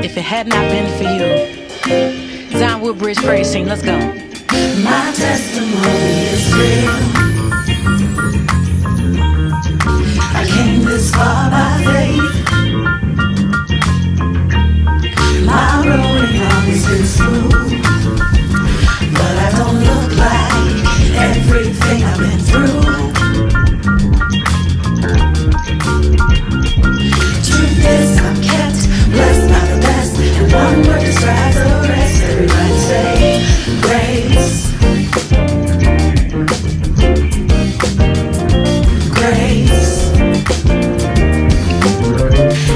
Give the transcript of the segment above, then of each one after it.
If it had not been for you, Zion Woodbridge Praise Team, let's go. My testimony is real. I came this far by faith. My road ain't always been smooth, but I don't look like everything I've been through. Truth is, I'm kept blessed by the best, and one word describes the rest. Everybody say grace. Grace.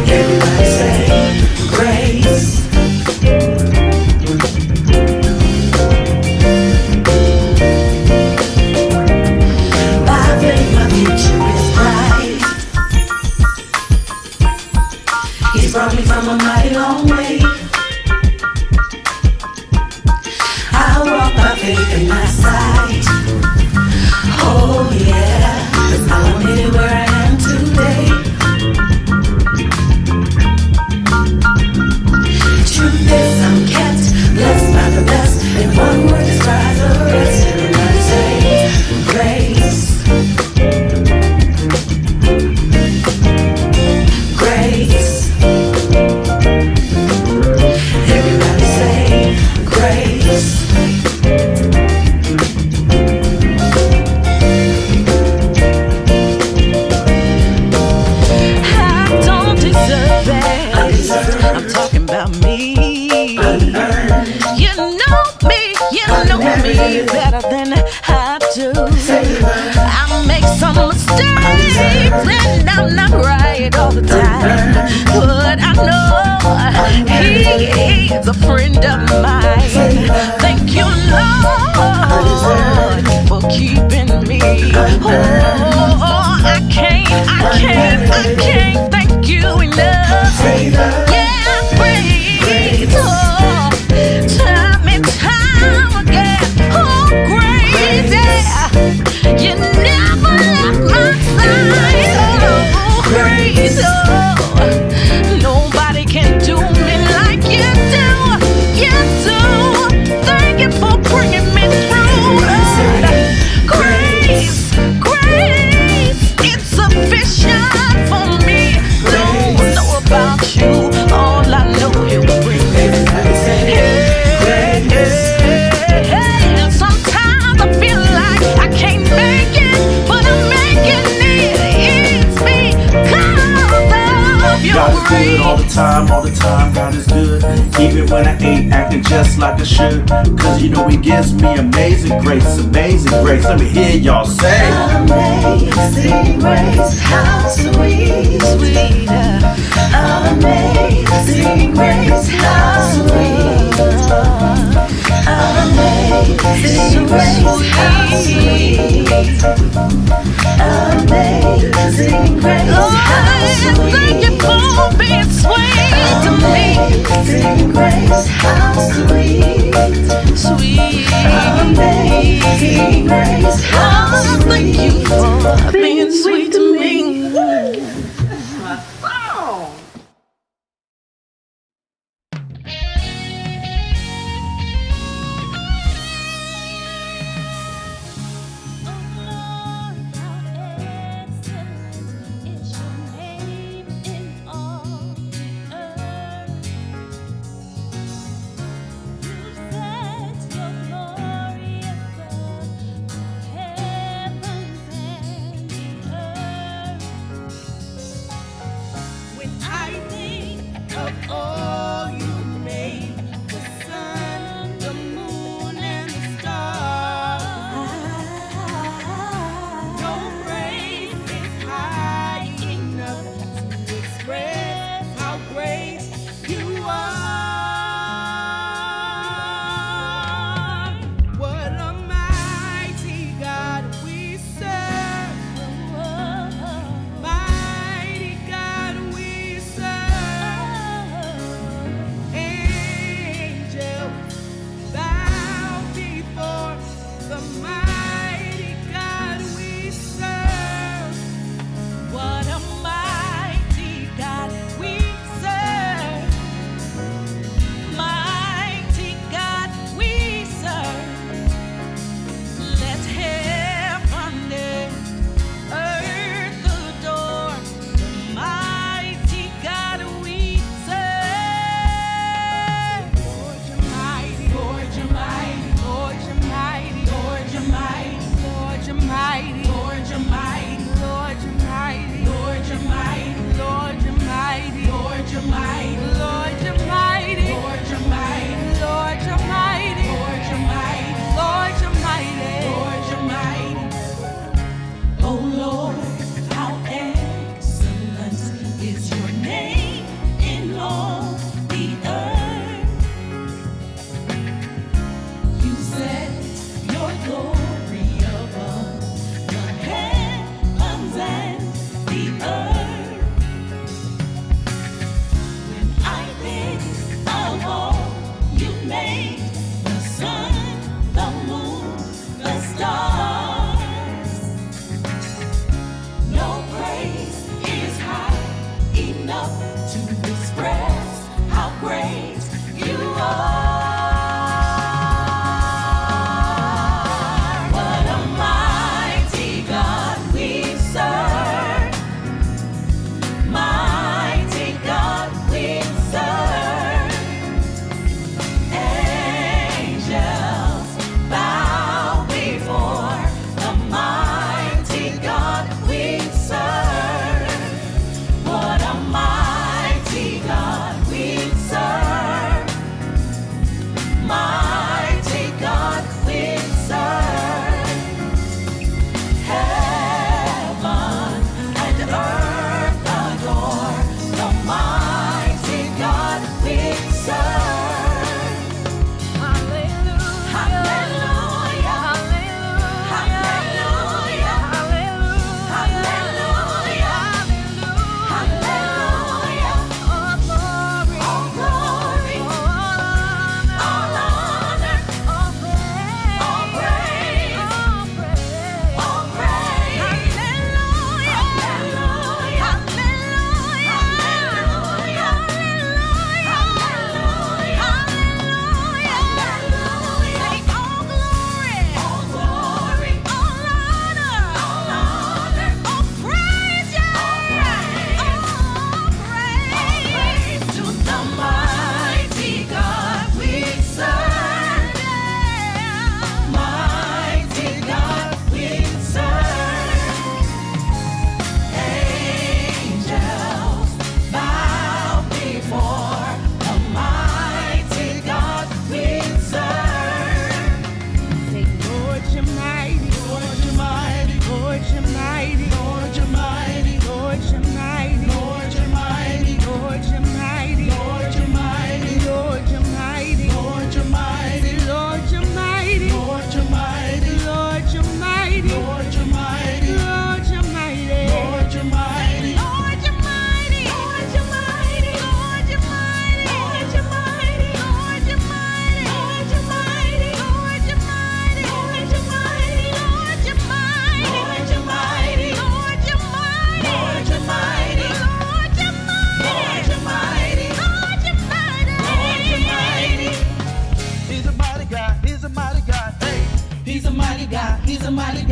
Everybody say grace. By faith, my future is bright. He's brought me from a mighty long way. I walk by faith in my sight. Oh yeah, that's how I made it where I am today. Truth is, I'm kept blessed by the best, and one word describes the rest. Everybody say grace. Grace. Everybody say grace. I don't deserve it. I'm talking about me. You know me better than I do. I make some mistakes and I'm not right all the time, but I know He is a friend of mine. Thank you, Lord, for keeping me. Oh, I can't thank you enough. Yeah, praise, oh, time and time again. Oh, great, yeah. You never left my side. Oh, praise, oh, nobody can do me like you do. You do. Thank you for bringing me through. Grace, grace, it's sufficient for me. Don't know about you, all I know you bring me. Hey, sometimes I feel like I can't make it, but I'm making it. It's because of your God is grace. good all the time, God is good. Even when I ain't acting just like I should. Cause you know He gives me amazing grace, amazing grace. Let me hear y'all say Amazing grace, how sweet, Sweet, amazing grace, how sweet, amazing grace, how sweet, amazing grace, how sweet. thank you for being sweet to me. Amazing grace, how sweet, Sweet. amazing grace, how Oh, sweet. thank you for being sweet to me. Heavens and the earth.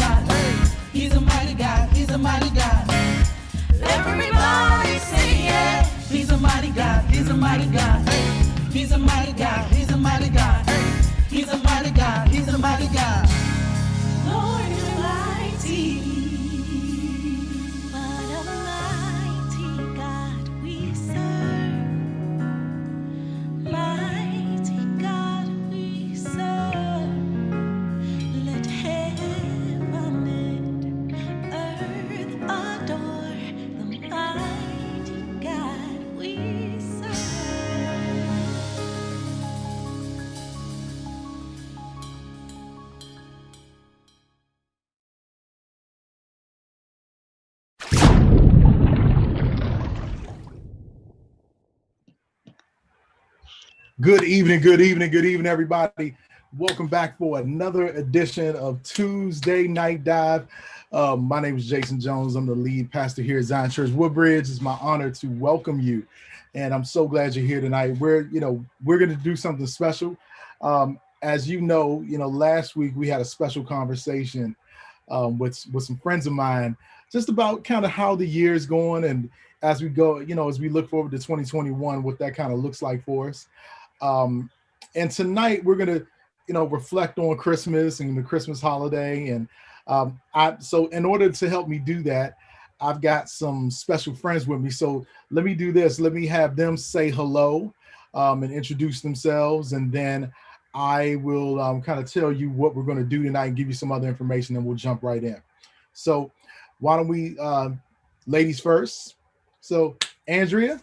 God. He's a mighty God. He's a mighty God. Everybody say yeah. He's a mighty God. He's a mighty God. He's a mighty God. He's a mighty God. He's a mighty God. He's a mighty God. Lord is mighty. What a mighty God we serve. Mighty God we serve. Let heaven and earth adore the mighty God we serve. Good evening, everybody. Welcome back for another edition of Tuesday Night Dive. My name is Jason Jones. I'm the lead pastor here at Zion Church Woodbridge. It's my honor to welcome you, and I'm so glad you're here tonight. We're going to do something special. As you know, last week we had a special conversation with some friends of mine, just about kind of how the year is going, and as we go, as we look forward to 2021, what that kind of looks like for us. And tonight we're going to, reflect on Christmas and the Christmas holiday. And so in order to help me do that, I've got some special friends with me. So let me do this. Let me have them say hello and introduce themselves. And then I will kind of tell you what we're going to do tonight and give you some other information, and we'll jump right in. So why don't we, ladies first. So Andrea.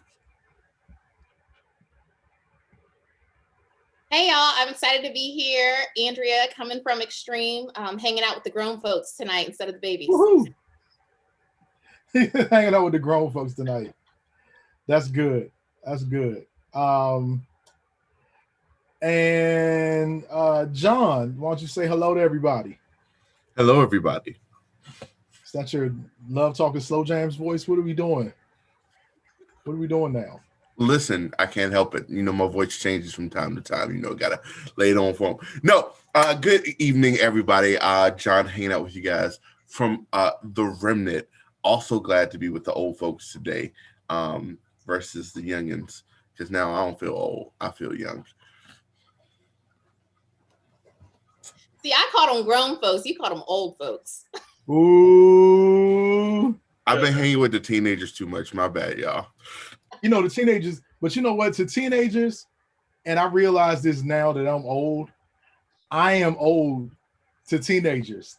Hey y'all, I'm excited to be here. Andrea, coming from Extreme, hanging out with the grown folks tonight instead of the babies. Woohoo! Hanging out with the grown folks tonight. That's good. That's good. And John, why don't you say hello to everybody? Hello, everybody. Is that your Love Talking Slow Jams voice? What are we doing? What are we doing now? Listen, I can't help it. My voice changes from time to time. Gotta lay it on for them. No, good evening, everybody. John hanging out with you guys from the Remnant. Also glad to be with the old folks today versus the youngins, because now I don't feel old. I feel young. See, I call them grown folks. You call them old folks. Ooh. I've been hanging with the teenagers too much. My bad, y'all. The teenagers, but you know what? To teenagers, and I realize this now that I'm old, I am old to teenagers.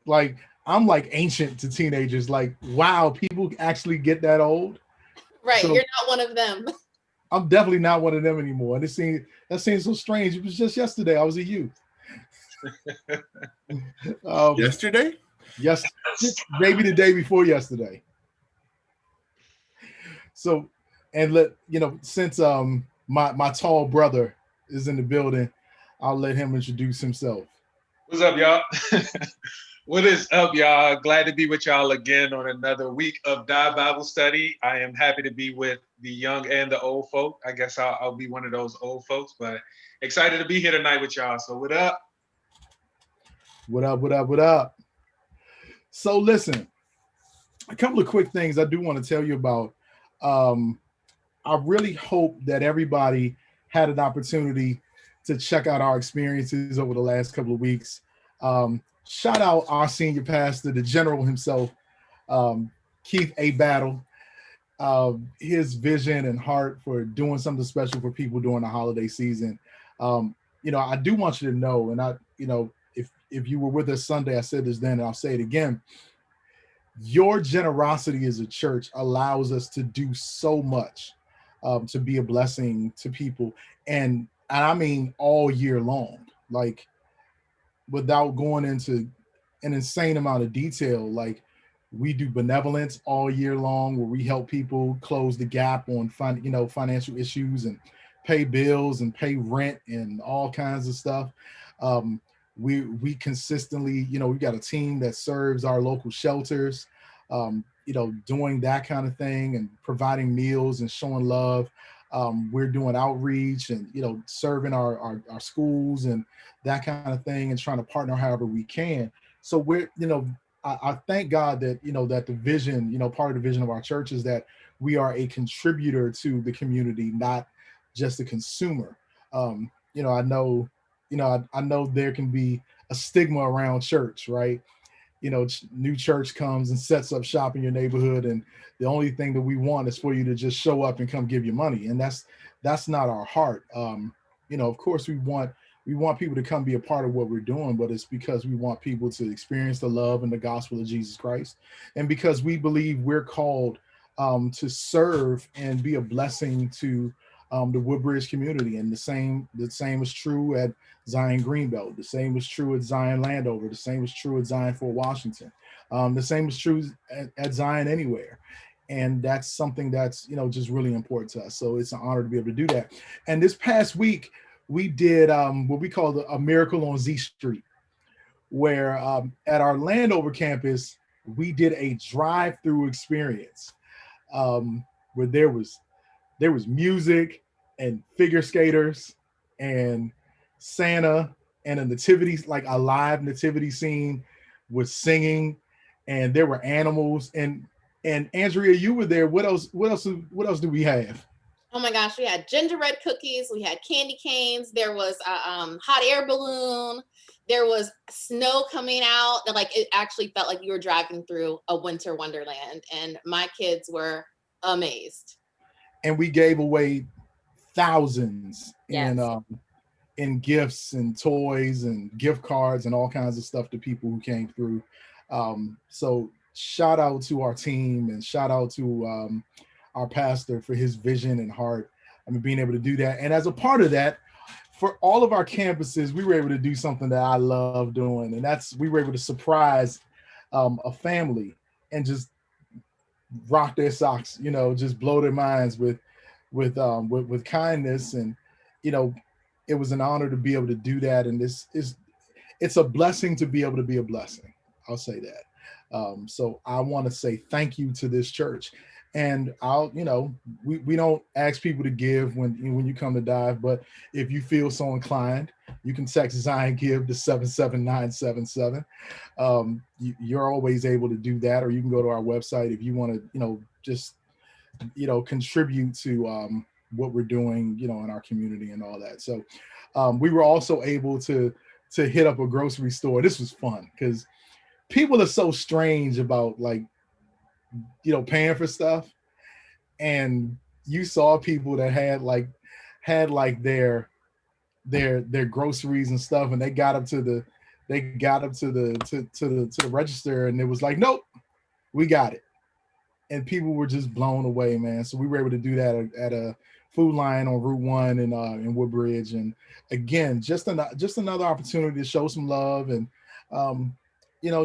Like, I'm like ancient to teenagers. Like, wow, people actually get that old. Right, So, you're not one of them. I'm definitely not one of them anymore. And that seems so strange. It was just yesterday. I was a youth. Yesterday? Yes, maybe the day before yesterday. So, and since my tall brother is in the building, I'll let him introduce himself. What's up, y'all? What is up, y'all? Glad to be with y'all again on another week of Dive Bible Study. I am happy to be with the young and the old folk. I guess I'll be one of those old folks, but excited to be here tonight with y'all. So what up? What up, what up, what up? So listen, a couple of quick things I do want to tell you about. I really hope that everybody had an opportunity to check out our experiences over the last couple of weeks. Shout out our senior pastor, the general himself, Keith A. Battle. His vision and heart for doing something special for people during the holiday season. I do want you to know, and if you were with us Sunday, I said this then, and I'll say it again. Your generosity as a church allows us to do so much to be a blessing to people. And I mean all year long, like without going into an insane amount of detail. Like, we do benevolence all year long where we help people close the gap on financial issues and pay bills and pay rent and all kinds of stuff. We consistently, we've got a team that serves our local shelters, doing that kind of thing and providing meals and showing love. We're doing outreach and, serving our schools and that kind of thing and trying to partner however we can. So we're, I thank God that, that the vision, part of the vision of our church is that we are a contributor to the community, not just a consumer. I know, I know there can be a stigma around church, right? New church comes and sets up shop in your neighborhood, and the only thing that we want is for you to just show up and come give you money, and that's not our heart. Of course we want people to come be a part of what we're doing, but it's because we want people to experience the love and the gospel of Jesus Christ, and because we believe we're called to serve and be a blessing to the Woodbridge community. And the same is true at Zion Greenbelt. The same is true at Zion Landover. The same is true at Zion Fort Washington. The same is true at Zion Anywhere. And that's something that's, just really important to us. So it's an honor to be able to do that. And this past week, we did what we call a Miracle on Z Street, where at our Landover campus, we did a drive-through experience where there was music and figure skaters and Santa and a live nativity scene with singing, and there were animals, and Andrea, you were there. What else do we have? Oh my gosh, we had gingerbread cookies, we had candy canes, there was a hot air balloon, there was snow coming out, that it actually felt like you were driving through a winter wonderland, and my kids were amazed. And we gave away thousands Yes. in gifts and toys and gift cards and all kinds of stuff to people who came through. So shout out to our team, and shout out to our pastor for his vision and heart. Being able to do that. And as a part of that, for all of our campuses, we were able to do something that I love doing. And we were able to surprise a family and just rock their socks, just blow their minds with kindness. And, it was an honor to be able to do that. And it's a blessing to be able to be a blessing. I'll say that. So I want to say thank you to this church. And we don't ask people to give when you come to Dive, but if you feel so inclined, you can text Zion Give to 77977. You're always able to do that, or you can go to our website if you want to, just contribute to what we're doing, in our community and all that. So we were also able to hit up a grocery store. This was fun because people are so strange about paying for stuff, and you saw people that had their groceries and stuff, and they got up to the register, and it was like, nope, we got it. And people were just blown away, man. So we were able to do that at a Food Lion on Route 1 in Woodbridge. And again, just another opportunity to show some love, and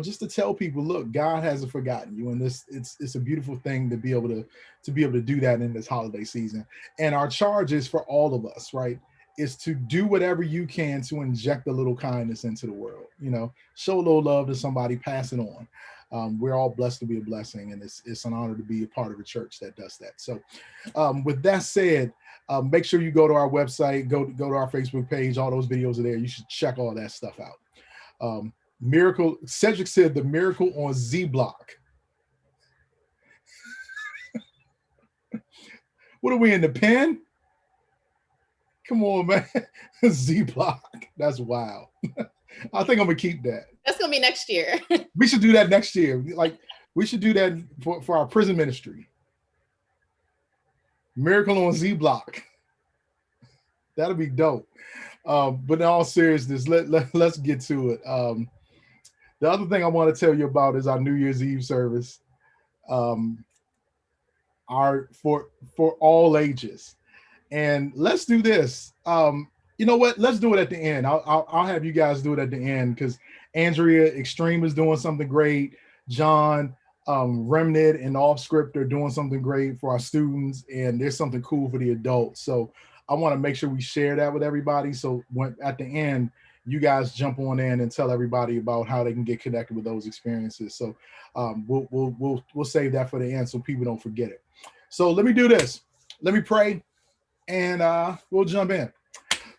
just to tell people, look, God hasn't forgotten you, and it's a beautiful thing to be able to do that in this holiday season. And our charge is for all of us, right, is to do whatever you can to inject a little kindness into the world. Show a little love to somebody, pass it on. We're all blessed to be a blessing, and it's an honor to be a part of a church that does that. So with that said, make sure you go to our website, go to our Facebook page. All those videos are there. You should check all that stuff out. Miracle, Cedric said the Miracle on Z Block. What are we in, the pen? Come on, man. Z Block. That's wild. I think I'm gonna keep that. That's gonna be next year. We should do that next year. We should do that for our prison ministry. Miracle on Z Block. That'll be dope. But in all seriousness, let's get to it. The other thing I want to tell you about is our New Year's Eve service. For all ages. And let's do this. You know what? Let's do it at the end. I'll have you guys do it at the end, because Andrea Extreme is doing something great. John, Remnant, and Off Script are doing something great for our students, and there's something cool for the adults. So I want to make sure we share that with everybody. So at the end, you guys jump on in and tell everybody about how they can get connected with those experiences. So we'll save that for the end so people don't forget it. So let me do this. Let me pray, and we'll jump in.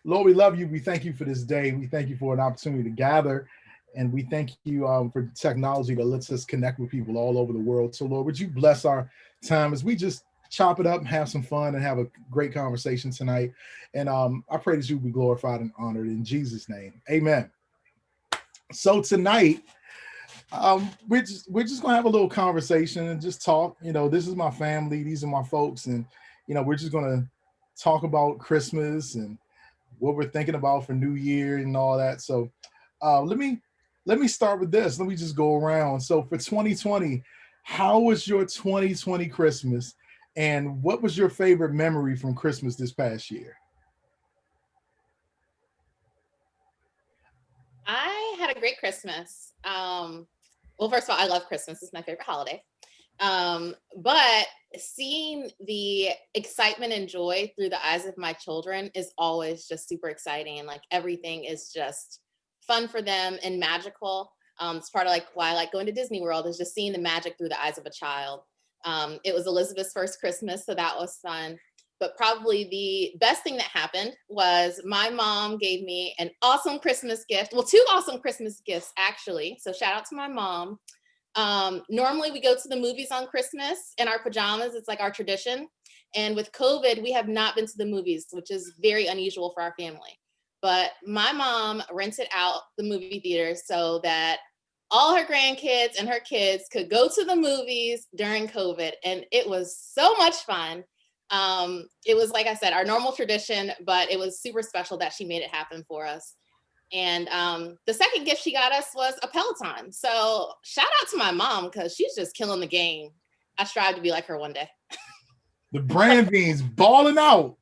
Lord, we love you. We thank you for this day. We thank you for an opportunity to gather And we thank you for technology that lets us connect with people all over the world. So, Lord, would you bless our time as we just chop it up and have some fun and have a great conversation tonight. And I pray that you be glorified and honored in Jesus' name. Amen. So tonight, we're just gonna have a little conversation and just talk. You know, this is my family, these are my folks, and you know, we're just gonna talk about Christmas and what we're thinking about for New Year and all that. So let me start with this. Let me just go around. So for 2020, how was your 2020 Christmas? And what was your favorite memory from Christmas this past year? I had a great Christmas. Well, first of all, I love Christmas. It's my favorite holiday. But seeing the excitement and joy through the eyes of my children is always just super exciting. Like everything is just fun for them and magical. It's part of like why I like going to Disney World, is just seeing the magic through the eyes of a child. It was Elizabeth's first Christmas, so that was fun. But probably the best thing that happened was my mom gave me an awesome Christmas gift. Well, two awesome Christmas gifts, actually. So shout out to my mom. Normally we go to the movies on Christmas in our pajamas. It's like our tradition. And with COVID, we have not been to the movies, which is very unusual for our family. But my mom rented out the movie theaters so that all her grandkids and her kids could go to the movies during COVID. And it was so much fun. It was, like I said, our normal tradition, but it was super special that she made it happen for us. And the second gift she got us was a Peloton. So shout out to my mom, because she's just killing the game. I strive to be like her one day. The brand beans balling out.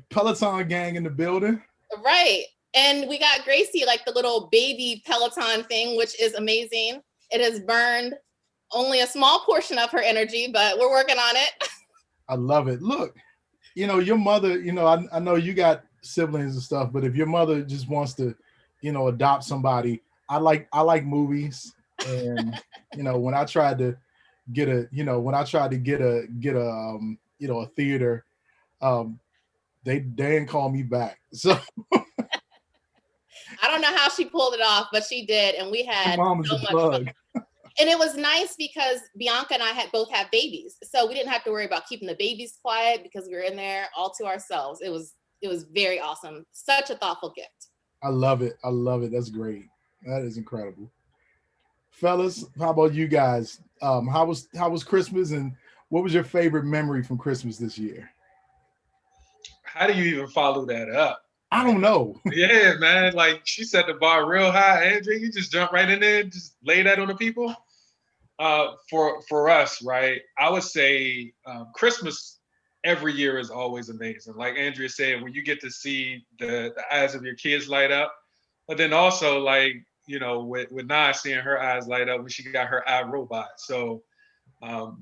Peloton gang in the building. Right. And we got Gracie like the little baby Peloton thing, which is amazing. It has burned only a small portion of her energy, but we're working on it. I love it. Look, you know, your mother, you know, I know you got siblings and stuff, but if your mother just wants to, you know, adopt somebody, I like movies. And, you know, when I tried to get a theater, they didn't call me back. So I don't know how she pulled it off, but she did. And we had so much fun. And it was nice because Bianca and I both have babies. So we didn't have to worry about keeping the babies quiet because we were in there all to ourselves. It was very awesome. Such a thoughtful gift. I love it. That's great. That is incredible. Fellas, how about you guys? How was Christmas, and what was your favorite memory from Christmas this year? How do you even follow that up? I don't know. Yeah, man. Like, she set the bar real high. Andrea, you just jump right in there and just lay that on the people. For us, right, I would say Christmas every year is always amazing. Like Andrea said, when you get to see the eyes of your kids light up, but then also, like, you know, with Nah seeing her eyes light up when she got her iRobot. So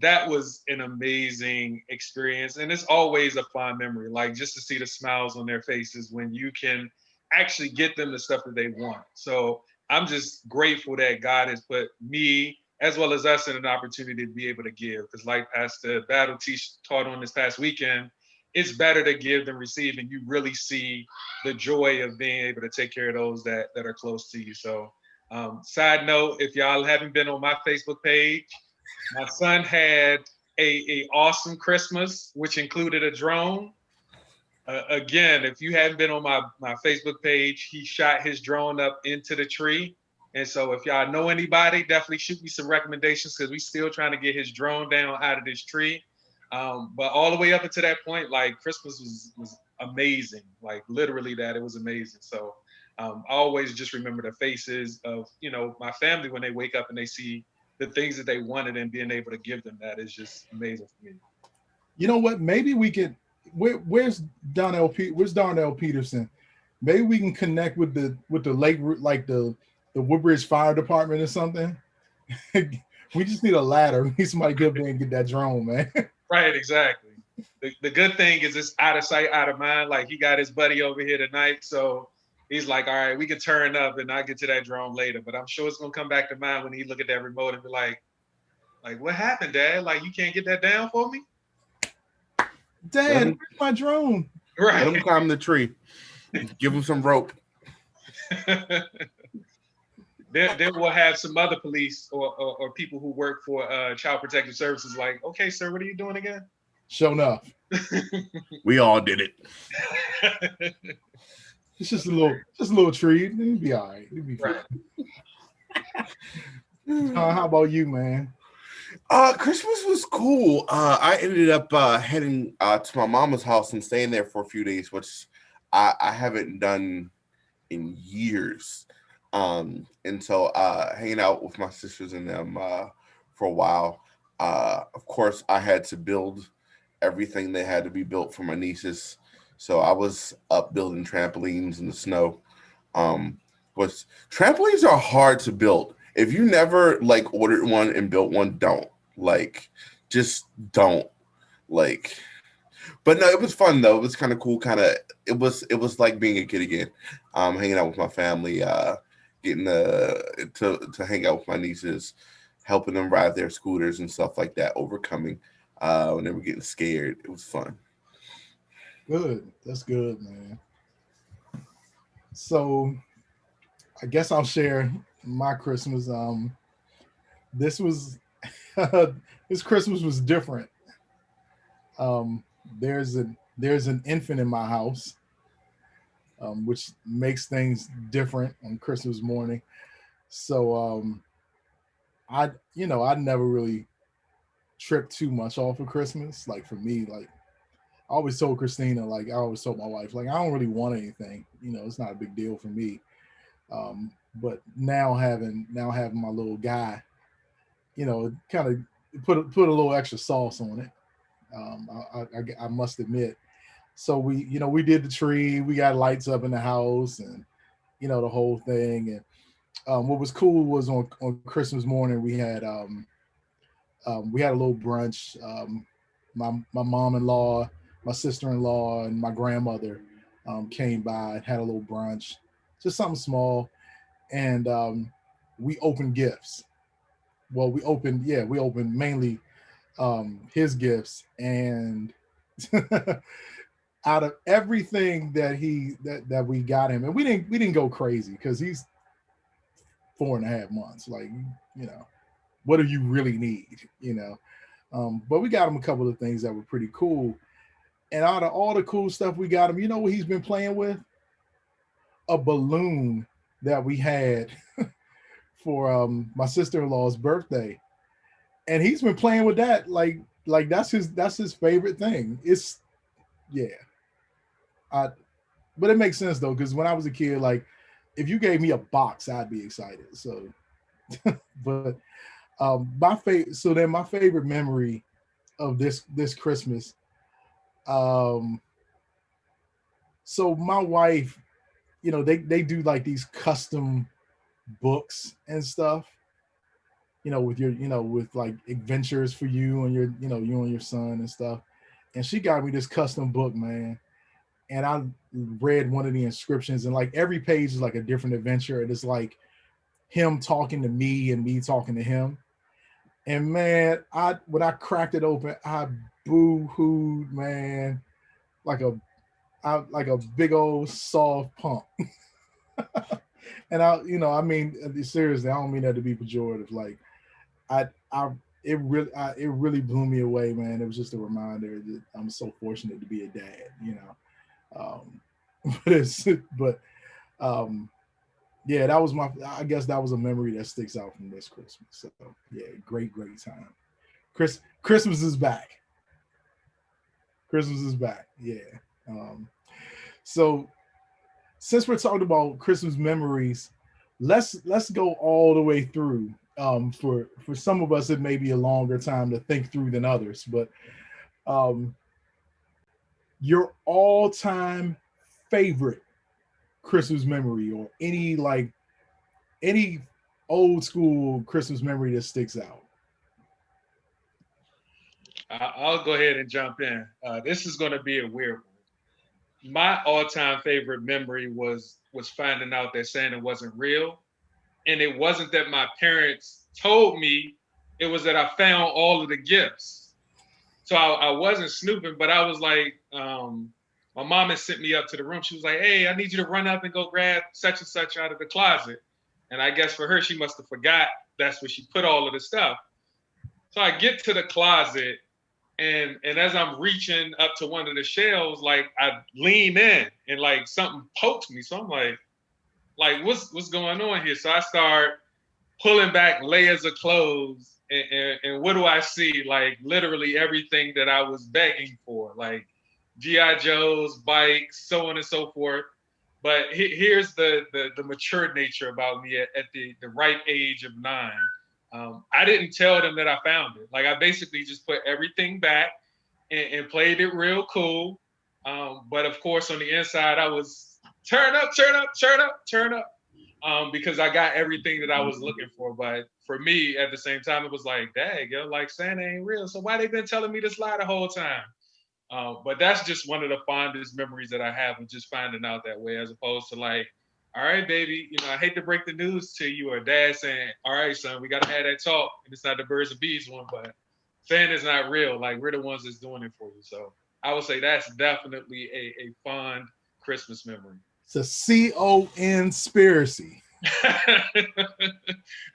that was an amazing experience. And it's always a fond memory, like just to see the smiles on their faces when you can actually get them the stuff that they want. So I'm just grateful that God has put me, as well as us, in an opportunity to be able to give. Because like Pastor Battle taught on this past weekend, it's better to give than receive. And you really see the joy of being able to take care of those that are close to you. So side note, if y'all haven't been on my Facebook page, my son had a awesome Christmas, which included a drone. Again, if you haven't been on my Facebook page, he shot his drone up into the tree. And so if y'all know anybody, definitely shoot me some recommendations, because we still trying to get his drone down out of this tree. But all the way up until that point, like, Christmas was amazing. Like, literally that, it was amazing. So I always just remember the faces of, you know, my family when they wake up and they see the things that they wanted and being able to give them that is just amazing for me. You know what? Maybe we could. Where's Darnell Peterson? Maybe we can connect with the lake, like the Woodbridge Fire Department or something. We just need a ladder. We need somebody to get there and get that drone, man. Right, exactly. The good thing is it's out of sight, out of mind. Like, he got his buddy over here tonight, so he's like, all right, we can turn up and I'll get to that drone later. But I'm sure it's gonna come back to mind when he look at that remote and be like, what happened, Dad? Like, you can't get that down for me? Dad, where's my drone? Right. Let him climb the tree. Give him some rope. Then we'll have some other police or people who work for Child Protective Services like, okay, sir, what are you doing again? Sure enough. We all did it. It's just a little treat. It'll be all right. It'll be fine. Right. How about you, man? Christmas was cool. I ended up heading to my mama's house and staying there for a few days, which I haven't done in years. And so hanging out with my sisters and them for a while. Of course, I had to build everything that had to be built for my nieces. So I was up building trampolines in the snow. Trampolines are hard to build. If you never like ordered one and built one, don't. Like, just don't. Like, but no, it was fun though. It was kind of cool. It was like being a kid again. Hanging out with my family, getting to hang out with my nieces, helping them ride their scooters and stuff like that, overcoming when they were getting scared. It was fun. Good. That's good, man. So I guess I'll share my Christmas. This was this Christmas was different. There's an infant in my house, which makes things different on Christmas morning. So I never really tripped too much off of Christmas. Like for me, like I always told Christina, like I always told my wife, like I don't really want anything. It's not a big deal for me. But now having my little guy, kind of put a little extra sauce on it. I must admit. So we did the tree, we got lights up in the house, and the whole thing. And what was cool was on Christmas morning we had a little brunch. My mom-in-law, my sister-in-law, and my grandmother came by and had a little brunch, just something small, and we opened gifts. Well, we opened mainly his gifts, and out of everything that we got him, and we didn't go crazy because he's 4.5 months. Like, what do you really need? But we got him a couple of things that were pretty cool. And out of all the cool stuff we got him, you know what he's been playing with? A balloon that we had for my sister-in-law's birthday. And he's been playing with that like that's his favorite thing. But it makes sense though, because when I was a kid, like if you gave me a box, I'd be excited. So but my favorite memory of this Christmas. So my wife, they do like these custom books and stuff, with like adventures for you and you and your son and stuff. And she got me this custom book, man. And I read one of the inscriptions, and like every page is like a different adventure. And it's like him talking to me and me talking to him. And man, when I cracked it open, I boo-hooed, man, like a big old soft pump. And I mean, seriously, I don't mean that to be pejorative. Like, it really blew me away, man. It was just a reminder that I'm so fortunate to be a dad, yeah, I guess that was a memory that sticks out from this Christmas. So yeah, great time. Christmas is back. Christmas is back. Yeah. So since we're talking about Christmas memories, let's go all the way through. For some of us, it may be a longer time to think through than others, but your all-time favorite Christmas memory, or any old school Christmas memory that sticks out. I'll go ahead and jump in. This is going to be a weird one. My all-time favorite memory was finding out that Santa wasn't real. And it wasn't that my parents told me, it was that I found all of the gifts. So I wasn't snooping, but I was like, my mom had sent me up to the room. She was like, "Hey, I need you to run up and go grab such and such out of the closet." And I guess for her, she must have forgot that's where she put all of the stuff. So I get to the closet, and as I'm reaching up to one of the shelves, like I lean in and like something pokes me. So I'm like what's going on here? So I start pulling back layers of clothes, and what do I see? Like literally everything that I was begging for, like G.I. Joe's, bikes, so on and so forth. But here's the mature nature about me at the ripe age of 9. I didn't tell them that I found it. Like I basically just put everything back and played it real cool. But of course, on the inside, I was turn up, because I got everything that I was looking for. But for me, at the same time, it was like, dang, yo, like Santa ain't real. So why they been telling me this lie the whole time? But that's just one of the fondest memories that I have of just finding out that way, as opposed to like, all right, baby, I hate to break the news to you, or dad saying, all right, son, we got to have that talk. And it's not the birds and bees one, but Santa's not real. Like, we're the ones that's doing it for you. So I would say that's definitely a fond Christmas memory. It's a conspiracy.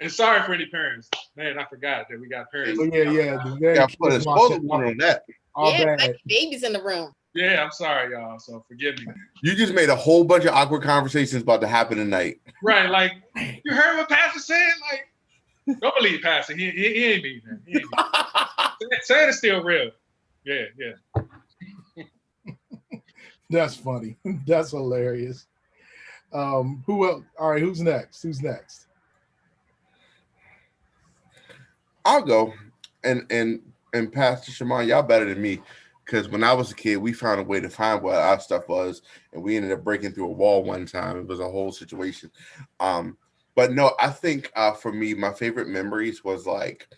And sorry for any parents. Man, I forgot that we got parents. Oh, yeah. Yeah, put a spoiler warning on that. Yeah, like babies in the room. Yeah, I'm sorry, y'all. So forgive me. You just made a whole bunch of awkward conversations about to happen tonight. Right, like you heard what Pastor said. Like, don't believe Pastor. He ain't mean that. He ain't mean that. Santa's still real. Yeah. That's funny. That's hilarious. Who else? All right, who's next? I'll go. And Pastor Shimon, y'all better than me. Because when I was a kid, we found a way to find what our stuff was, and we ended up breaking through a wall one time. It was a whole situation. But no, I think for me, my favorite memories was like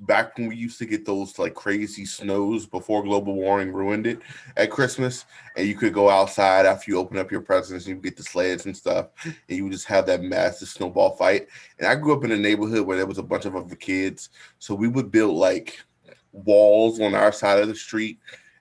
back when we used to get those like crazy snows before global warming ruined it at Christmas, and you could go outside after you open up your presents and you get the sleds and stuff, and you would just have that massive snowball fight. And I grew up in a neighborhood where there was a bunch of other kids, so we would build like walls on our side of the street,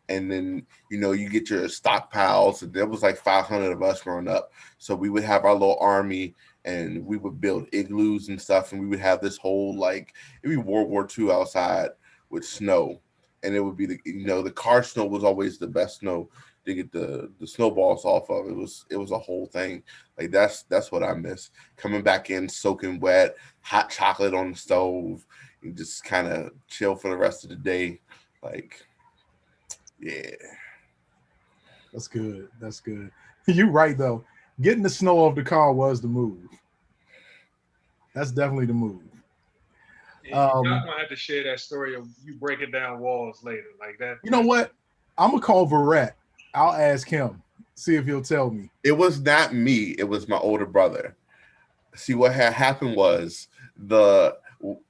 and then you get your stockpiles, and there was like 500 of us growing up, so we would have our little army, and we would build igloos and stuff, and we would have this whole like it'd be World War II outside with snow, and it would be the car snow was always the best snow to get the snowballs off of. It was a whole thing. Like that's what I miss, coming back in soaking wet, hot chocolate on the stove, and just kind of chill for the rest of the day. Like, yeah. That's good. You're right, though. Getting the snow off the car was the move. That's definitely the move. I'm going to have to share that story of you breaking down walls later. Like that. You know what? I'm going to call Verrett. I'll ask him, see if he'll tell me. It was not me. It was my older brother. See, what had happened was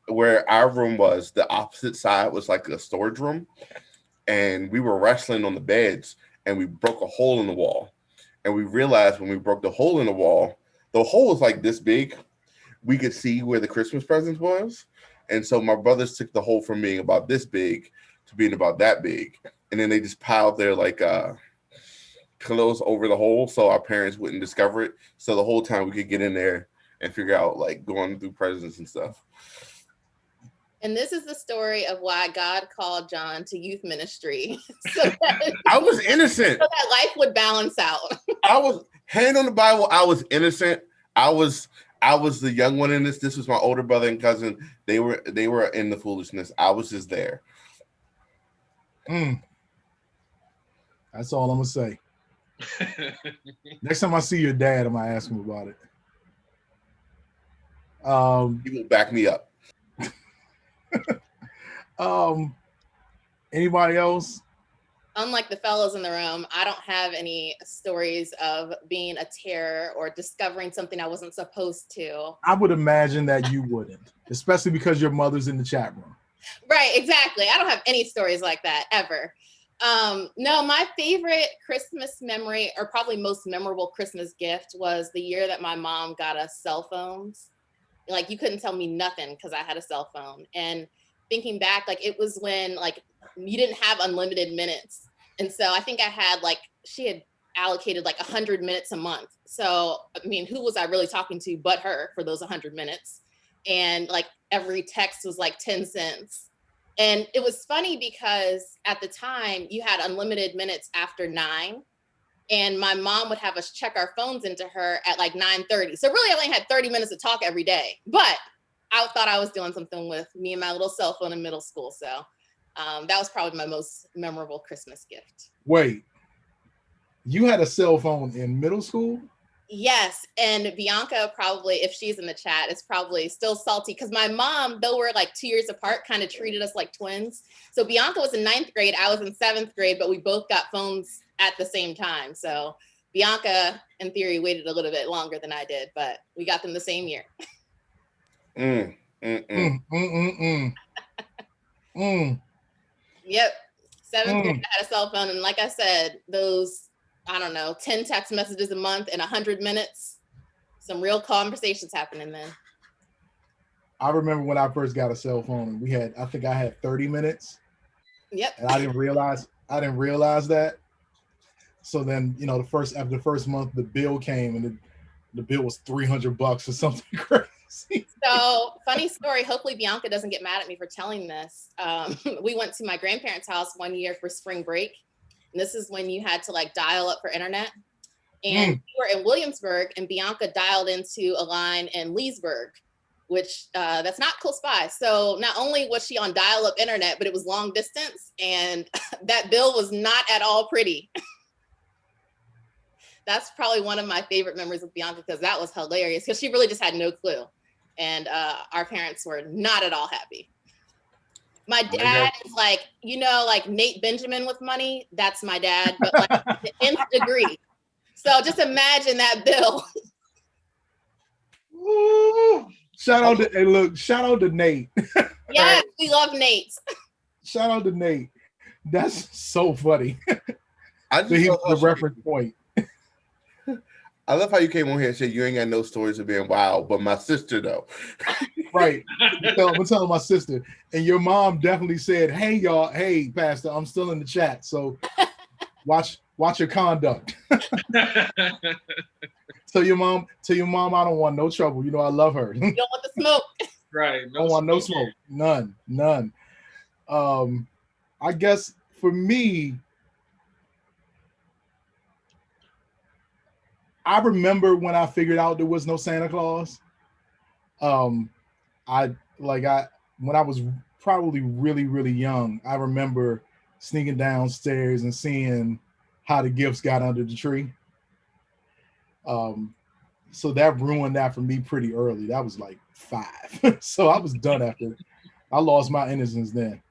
where our room was, the opposite side was like a storage room, and we were wrestling on the beds, and we broke a hole in the wall. And we realized when we broke the hole in the hole was like this big, we could see where the Christmas presents was. And so my brothers took the hole from being about this big to being about that big, and then they just piled their like pillows over the hole so our parents wouldn't discover it. So the whole time we could get in there and figure out like going through presents and stuff. And this is the story of why God called John to youth ministry. So that, I was innocent. So that life would balance out. I was hand on the Bible. I was innocent. I was the young one in this. This was my older brother and cousin. They were in the foolishness. I was just there. That's all I'm gonna say. Next time I see your dad, I'm gonna ask him about it. He will back me up. Anybody else? Unlike the fellows in the room, I don't have any stories of being a terror or discovering something I wasn't supposed to. I would imagine that you wouldn't, especially because your mother's in the chat room. Right, exactly. I don't have any stories like that ever. No, my favorite Christmas memory, or probably most memorable Christmas gift, was the year that my mom got us cell phones. Like, you couldn't tell me nothing because I had a cell phone. And thinking back, like, it was when like you didn't have unlimited minutes. And so I think I had like, she had allocated like 100 minutes a month. So, I mean, who was I really talking to but her for those 100 minutes? And like every text was like 10 cents. And it was funny because at the time you had unlimited minutes after 9. And my mom would have us check our phones into her at like 9:30. So really I only had 30 minutes to talk every day. But I thought I was doing something with me and my little cell phone in middle school. So that was probably my most memorable Christmas gift. Wait, you had a cell phone in middle school? Yes, and Bianca probably, if she's in the chat, is probably still salty because my mom, though we're like 2 years apart, kind of treated us like twins. So Bianca was in 9th grade, I was in 7th grade, but we both got phones at the same time. So Bianca, in theory, waited a little bit longer than I did, but we got them the same year. Yep, 7th grade, I had a cell phone, and like I said, those, I don't know, 10 text messages a month in 100 minutes. Some real conversations happening then. I remember when I first got a cell phone, and I think I had 30 minutes. Yep. And I didn't realize that. So then, after the first month, the bill came, and the bill was $300 or something crazy. So funny story. Hopefully Bianca doesn't get mad at me for telling this. We went to my grandparents' house one year for spring break. And this is when you had to like dial up for internet. And we were in Williamsburg, and Bianca dialed into a line in Leesburg, which that's not close by. So not only was she on dial-up internet, but it was long distance, and that bill was not at all pretty. That's probably one of my favorite memories of Bianca because that was hilarious because she really just had no clue. And our parents were not at all happy. My dad is like, like Nate Benjamin with money. That's my dad, but like the nth degree. So just imagine that bill. Ooh, shout out to Nate. Yes, we love Nate. Shout out to Nate. That's so funny. The reference point. I love how you came on here and said you ain't got no stories of being wild, but my sister though. Right. I'm telling my sister. And your mom definitely said, hey, y'all, hey, Pastor, I'm still in the chat. So watch your conduct. Tell your mom, I don't want no trouble. I love her. You don't want the smoke. Right. I don't want no smoke. None. I guess for me, I remember when I figured out there was no Santa Claus. When I was probably really, really young, I remember sneaking downstairs and seeing how the gifts got under the tree. So that ruined that for me pretty early. That was like 5. So I was done after. I lost my innocence then.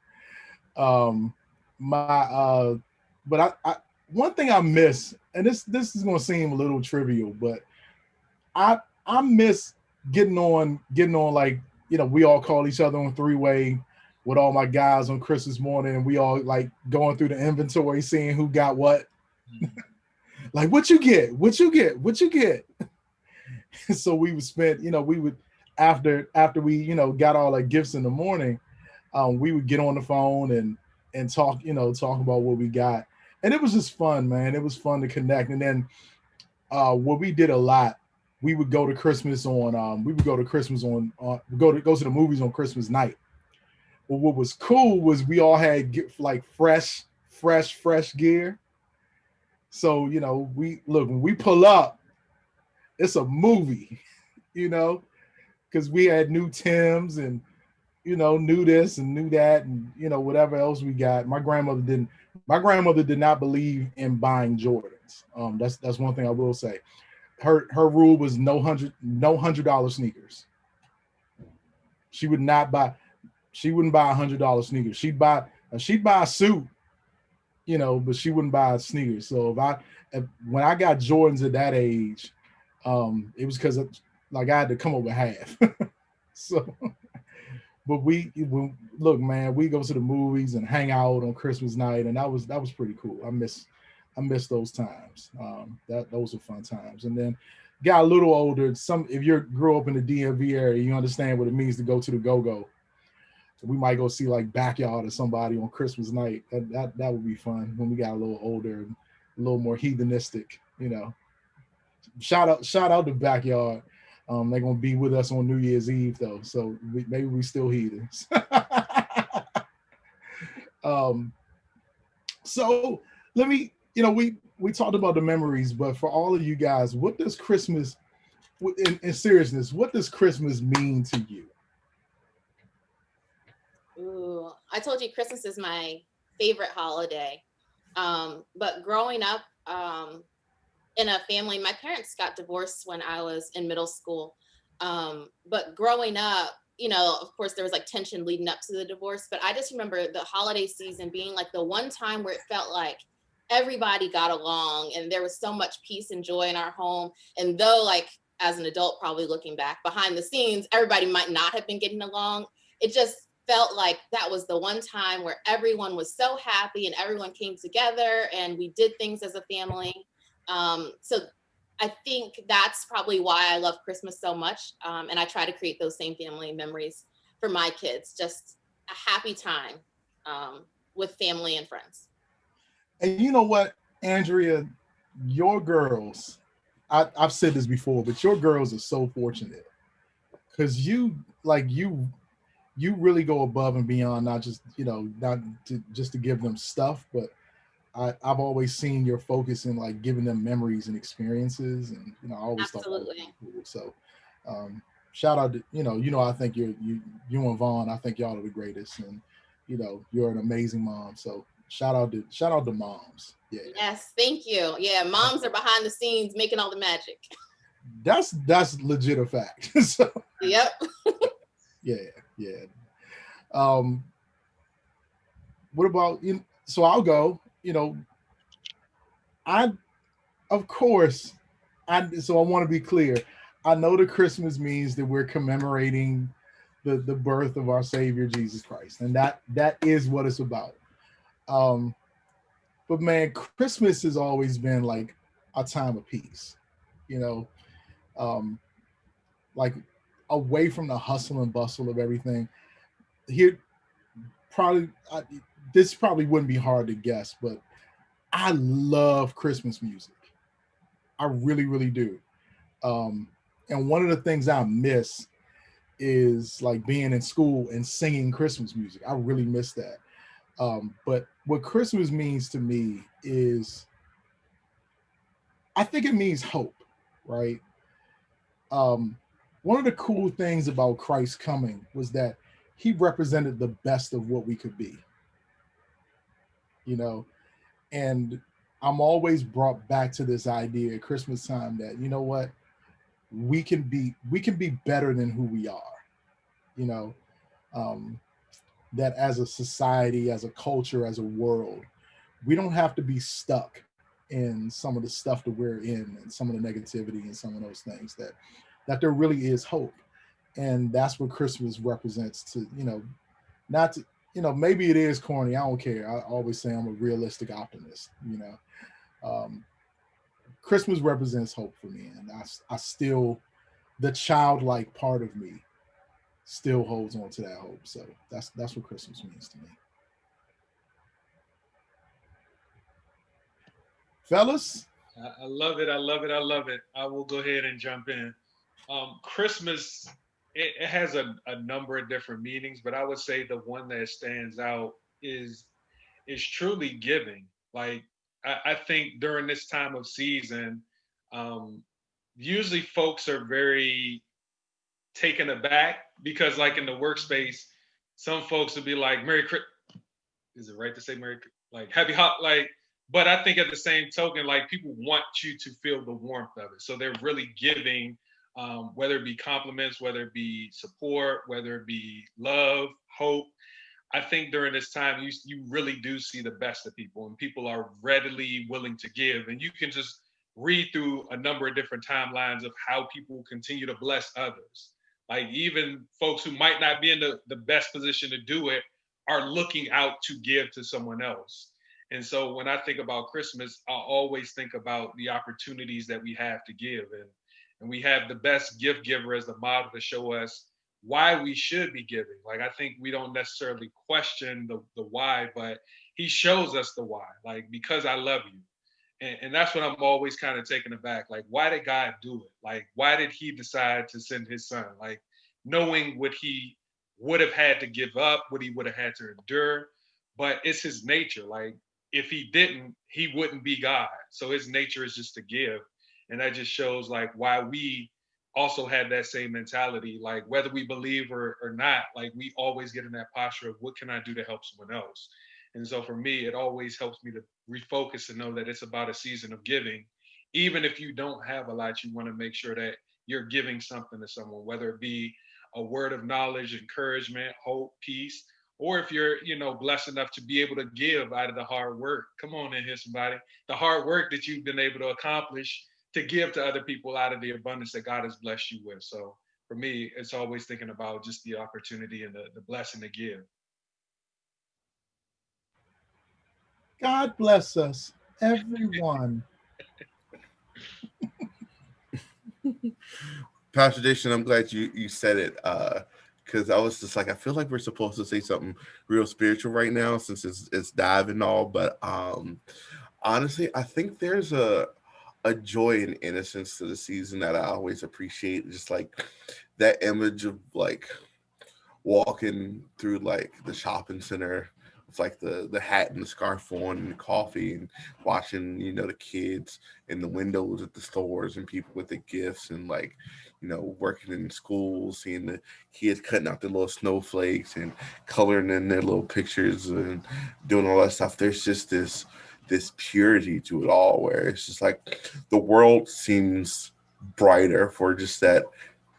But I one thing I miss, and this is gonna seem a little trivial, but I miss getting on like, we all call each other on 3-way with all my guys on Christmas morning, and we all like going through the inventory, seeing who got what. Like, what you get? So we would spend, we would after we, got all our gifts in the morning, we would get on the phone and talk, talk about what we got. And it was just fun, man. It was fun to connect. And then what we did a lot, we would go to Christmas on, go to the movies on Christmas night. But what was cool was we all had like fresh gear. So, when we pull up, it's a movie, because we had new Timbs and, knew this and knew that and, whatever else we got. My grandmother did not believe in buying Jordans. That's one thing I will say. Her rule was no $100 sneakers. She wouldn't buy $100 sneakers. She'd buy a suit, but she wouldn't buy sneakers. So when I got Jordans at that age, it was because I had to come up with half. So, but look, man, we go to the movies and hang out on Christmas night, and that was pretty cool. I miss those times. Those were fun times. And then got a little older. If you grew up in the DMV area, you understand what it means to go to the go-go. We might go see like Backyard or somebody on Christmas night. That would be fun when we got a little older and a little more heathenistic, you know. Shout out to Backyard. They're gonna be with us on New Year's Eve though, so maybe we still heathens. So let me, you know, we talked about the memories, but for all of you guys, what does Christmas, in seriousness, what does Christmas mean to you? Ooh, I told you Christmas is my favorite holiday. But growing up in a family, my parents got divorced when I was in middle school. But growing up, you know, of course, there was like tension leading up to the divorce. But I just remember the holiday season being like the one time where it felt like everybody got along and there was so much peace and joy in our home. And though, like, as an adult, probably looking back behind the scenes, everybody might not have been getting along. It just felt like that was the one time where everyone was so happy and everyone came together and we did things as a family. So I think that's probably why I love Christmas so much. And I try to create those same family memories for my kids, just a happy time with family and friends. And you know what, Andrea, your girls, I've said this before, but your girls are so fortunate because you really go above and beyond, not just, you know, just to give them stuff, but I've always seen your focus in like giving them memories and experiences, and you know, I always thought that was really cool. So shout out to, you know, I think you and Vaughn, I think y'all are the greatest, and you know, you're an amazing mom. So shout out to moms. Yeah. Yes, thank you. Yeah, moms are behind the scenes making all the magic. That's legit a fact. So, yep. Yeah. What about you? So I'll go. You know, I want to be clear. I know that Christmas means that we're commemorating the birth of our Savior Jesus Christ, and that is what it's about. But man, Christmas has always been like a time of peace. You know, like away from the hustle and bustle of everything. Here, this probably wouldn't be hard to guess, but I love Christmas music. I really, really do. And one of the things I miss is like being in school and singing Christmas music. I really miss that. But what Christmas means to me is, I think it means hope, right? One of the cool things about Christ coming was that he represented the best of what we could be, you know, and I'm always brought back to this idea at Christmas time that, you know what, we can be better than who we are, you know, that as a society, as a culture, as a world, we don't have to be stuck in some of the stuff that we're in and some of the negativity and some of those things, that there really is hope. And that's what Christmas represents to, you know, not to, you know, maybe it is corny. I don't care. I always say I'm a realistic optimist, you know. Christmas represents hope for me. And I still, the childlike part of me still holds on to that hope. So that's what Christmas means to me. Fellas? I love it. I love it. I love it. I will go ahead and jump in. Christmas, it has a number of different meanings, but I would say the one that stands out is truly giving. Like, I think during this time of season, usually folks are very taken aback because, like, in the workspace, some folks would be like, Merry Christmas. Is it right to say Merry, like, Happy Hot, like, but I think at the same token, like, people want you to feel the warmth of it. So they're really giving, whether it be compliments, whether it be support, whether it be love, hope. I think during this time, you really do see the best of people, and people are readily willing to give. And you can just read through a number of different timelines of how people continue to bless others. Like, even folks who might not be in the best position to do it are looking out to give to someone else. And so when I think about Christmas, I always think about the opportunities that we have to give. And we have the best gift giver as the model to show us why we should be giving. Like, I think we don't necessarily question the why, but he shows us the why, like, because I love you. And that's what I'm always kind of taken aback. Like, why did God do it? Like, why did he decide to send his son? Like, knowing what he would have had to give up, what he would have had to endure, but it's his nature. Like, if he didn't, he wouldn't be God. So his nature is just to give. And that just shows like why we also have that same mentality. Like, whether we believe or not, like, we always get in that posture of what can I do to help someone else? And so for me, it always helps me to refocus and know that it's about a season of giving. Even if you don't have a lot, you want to make sure that you're giving something to someone, whether it be a word of knowledge, encouragement, hope, peace, or if you're, blessed enough to be able to give out of the hard work. Come on in here, somebody. The hard work that you've been able to accomplish to give to other people out of the abundance that God has blessed you with. So for me, it's always thinking about just the opportunity and the blessing to give. God bless us, everyone. Pastor Jason, I'm glad you said it, because I was just like, I feel like we're supposed to say something real spiritual right now since it's dive and all, but honestly, I think there's a joy and innocence to the season that I always appreciate. Just like that image of like walking through like the shopping center with like the hat and the scarf on and the coffee and watching, the kids in the windows at the stores and people with the gifts and like, working in schools, seeing the kids cutting out their little snowflakes and coloring in their little pictures and doing all that stuff. There's just this purity to it all where it's just like the world seems brighter for just that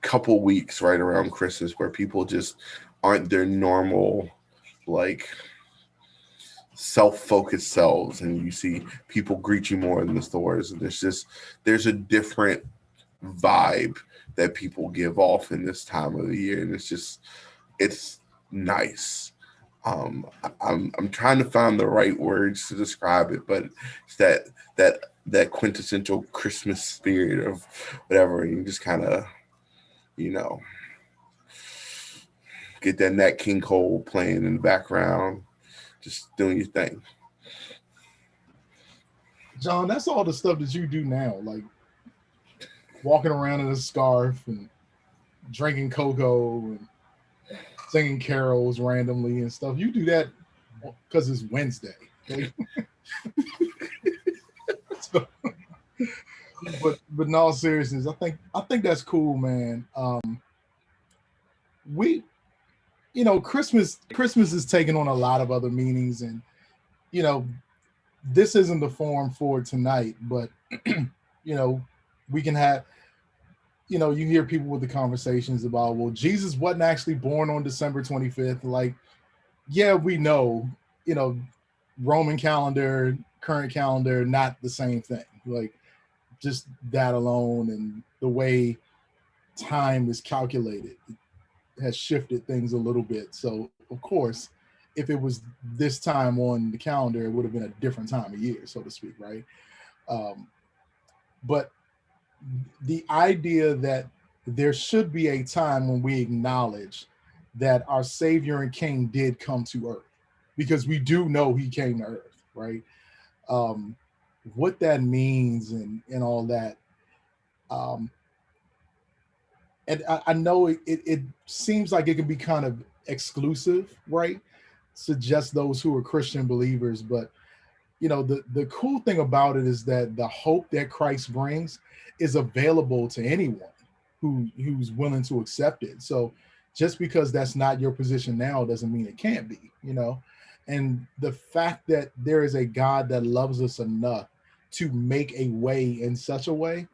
couple weeks right around Christmas where people just aren't their normal like self-focused selves, and you see people greet you more in the stores, and there's a different vibe that people give off in this time of the year, and it's nice. I'm trying to find the right words to describe it, but it's that quintessential Christmas spirit of whatever, and you just kind of, get that Nat King Cole playing in the background, just doing your thing. John, that's all the stuff that you do now, like walking around in a scarf and drinking cocoa and singing carols randomly and stuff. You do that because it's Wednesday. Okay? So, but in all seriousness, I think that's cool, man. We, Christmas is taking on a lot of other meanings, and this isn't the forum for tonight, but we can have, you hear people with the conversations about, well, Jesus wasn't actually born on December 25th. Like, yeah, we know, Roman calendar, current calendar, not the same thing. Like, just that alone and the way time is calculated has shifted things a little bit. So, of course, if it was this time on the calendar, it would have been a different time of year, so to speak, right? But the idea that there should be a time when we acknowledge that our Savior and King did come to earth, because we do know he came to earth, right? What that means and all that. And I know it seems like it can be kind of exclusive, right? To just those who are Christian believers. But, the cool thing about it is that the hope that Christ brings is available to anyone who's willing to accept it. So just because that's not your position now doesn't mean it can't be, And the fact that there is a God that loves us enough to make a way in such a way,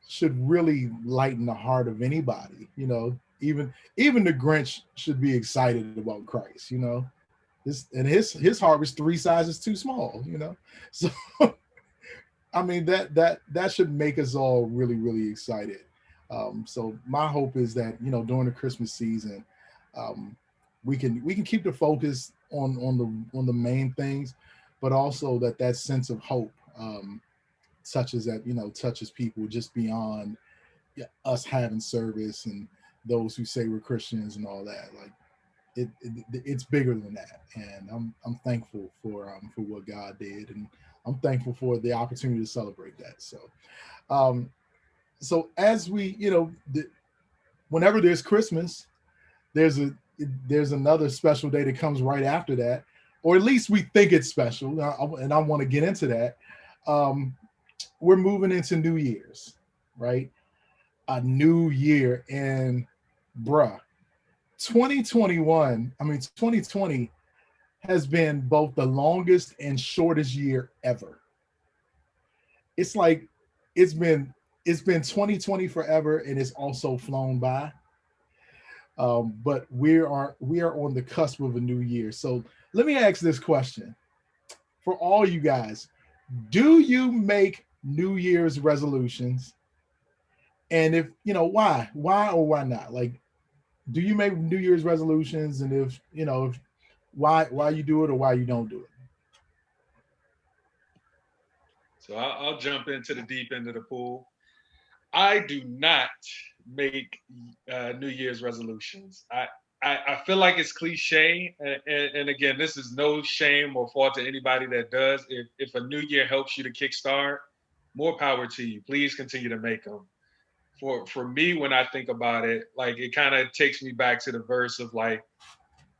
should really lighten the heart of anybody, even the Grinch should be excited about Christ, his heart was 3 sizes too small, So I mean that should make us all really, really excited. So my hope is that, during the Christmas season, we can keep the focus on the main things, but also that sense of hope, touches people just beyond us having service and those who say we're Christians and all that. Like it's bigger than that, and I'm thankful for what God did, and I'm thankful for the opportunity to celebrate that. So as we, whenever there's Christmas, there's another special day that comes right after that, or at least we think it's special, and I want to get into that. We're moving into New Year's, right? A new year, and bruh, 2020 has been both the longest and shortest year ever. It's like it's been 2020 forever, and it's also flown by. But we are on the cusp of a new year. So let me ask this question for all you guys: do you make New Year's resolutions? And if why or why not? Like, do you make New Year's resolutions? And if why you do it or why you don't do it? So I'll jump into the deep end of the pool. I do not make New Year's resolutions. I feel like it's cliche, and again, this is no shame or fault to anybody that does. If a new year helps you to kickstart, more power to you. Please continue to make them. For me, when I think about it, like, it kind of takes me back to the verse of, like,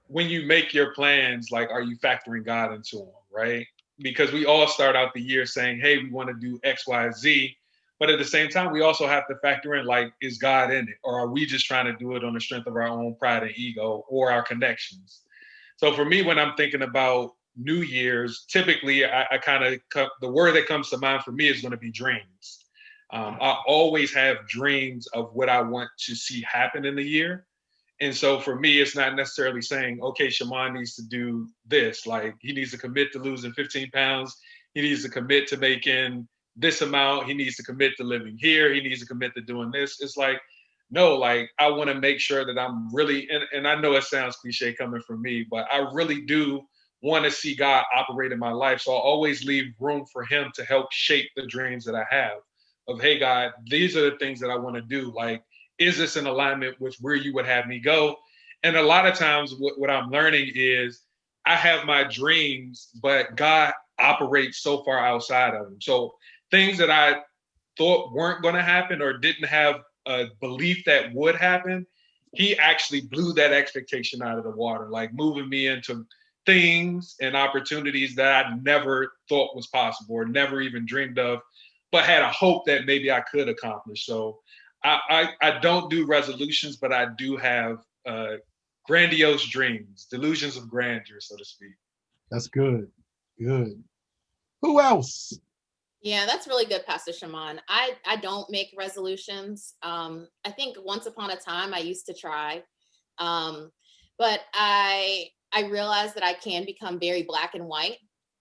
when you make your plans, like, are you factoring God into them, right? Because we all start out the year saying, hey, we want to do X, Y, Z. But at the same time, we also have to factor in, like, is God in it? Or are we just trying to do it on the strength of our own pride and ego or our connections? So for me, when I'm thinking about New Year's, typically I kind of, the word that comes to mind for me is going to be dreams. I always have dreams of what I want to see happen in the year. And so for me, it's not necessarily saying, okay, Shaman needs to do this. Like, he needs to commit to losing 15 pounds. He needs to commit to making this amount. He needs to commit to living here. He needs to commit to doing this. It's like, no, like, I want to make sure that I'm really, and I know it sounds cliche coming from me, but I really do want to see God operate in my life. So I'll always leave room for him to help shape the dreams that I have of, hey, God, these are the things that I want to do. Like, is this in alignment with where you would have me go? And a lot of times what I'm learning is I have my dreams, but God operates so far outside of them. So things that I thought weren't going to happen or didn't have a belief that would happen, he actually blew that expectation out of the water, like moving me into things and opportunities that I never thought was possible or never even dreamed of, but had a hope that maybe I could accomplish. So I don't do resolutions, but I do have grandiose dreams, delusions of grandeur, so to speak. That's good. Good. Who else? Yeah, that's really good, Pastor Shaman. I don't make resolutions. I think once upon a time I used to try, but I realized that I can become very black and white,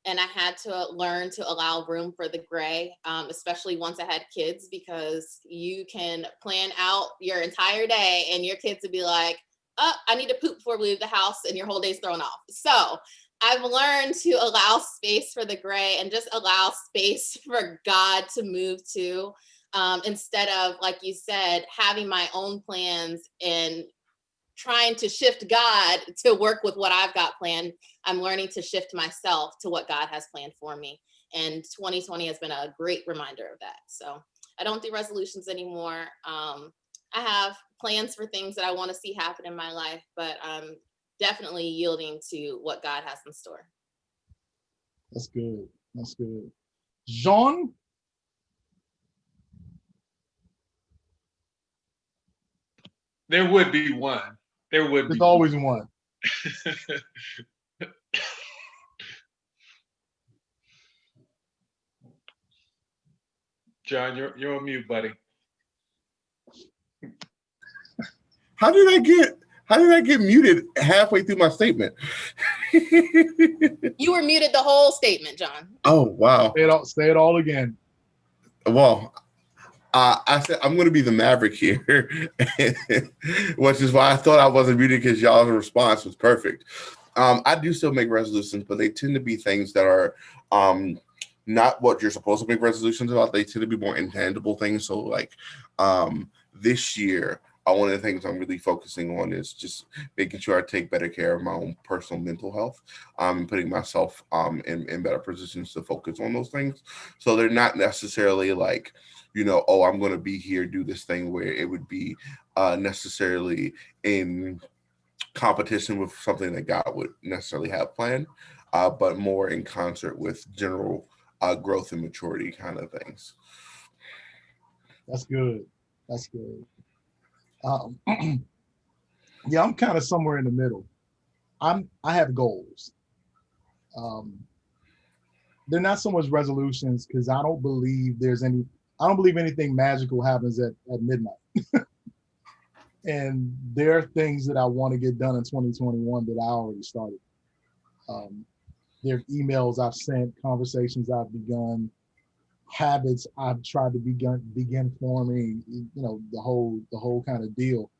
and I had to learn to allow room for the gray, especially once I had kids, because you can plan out your entire day and your kids would be like, oh, I need to poop before we leave the house, and your whole day's thrown off. So I've learned to allow space for the gray and just allow space for God to move to, instead of, like you said, having my own plans and trying to shift God to work with what I've got planned. I'm learning to shift myself to what God has planned for me. And 2020 has been a great reminder of that. So I don't do resolutions anymore. I have plans for things that I want to see happen in my life, but I'm definitely yielding to what God has in store. That's good. That's good. Jean? There would be one. There would There's be always one. John, you're on mute, buddy. How did I get muted halfway through my statement? You were muted the whole statement, John. Oh, wow. Say it all again. Well, I said I'm going to be the maverick here, which is why I thought I wasn't muted, because y'all's response was perfect. I do still make resolutions, but they tend to be things that are not what you're supposed to make resolutions about. They tend to be more intangible things. So, like, this year, one of the things I'm really focusing on is just making sure I take better care of my own personal mental health, and putting myself in better positions to focus on those things. So they're not necessarily like, oh, I'm going to be here, do this thing where it would be necessarily in competition with something that God would necessarily have planned, but more in concert with general growth and maturity kind of things. That's good. That's good. Yeah, I'm kind of somewhere in the middle. I have goals. They're not so much resolutions because I don't believe anything magical happens at midnight. And there are things that I want to get done in 2021 that I already started. There are emails I've sent, conversations I've begun, habits I've tried to begin forming, the whole kind of deal.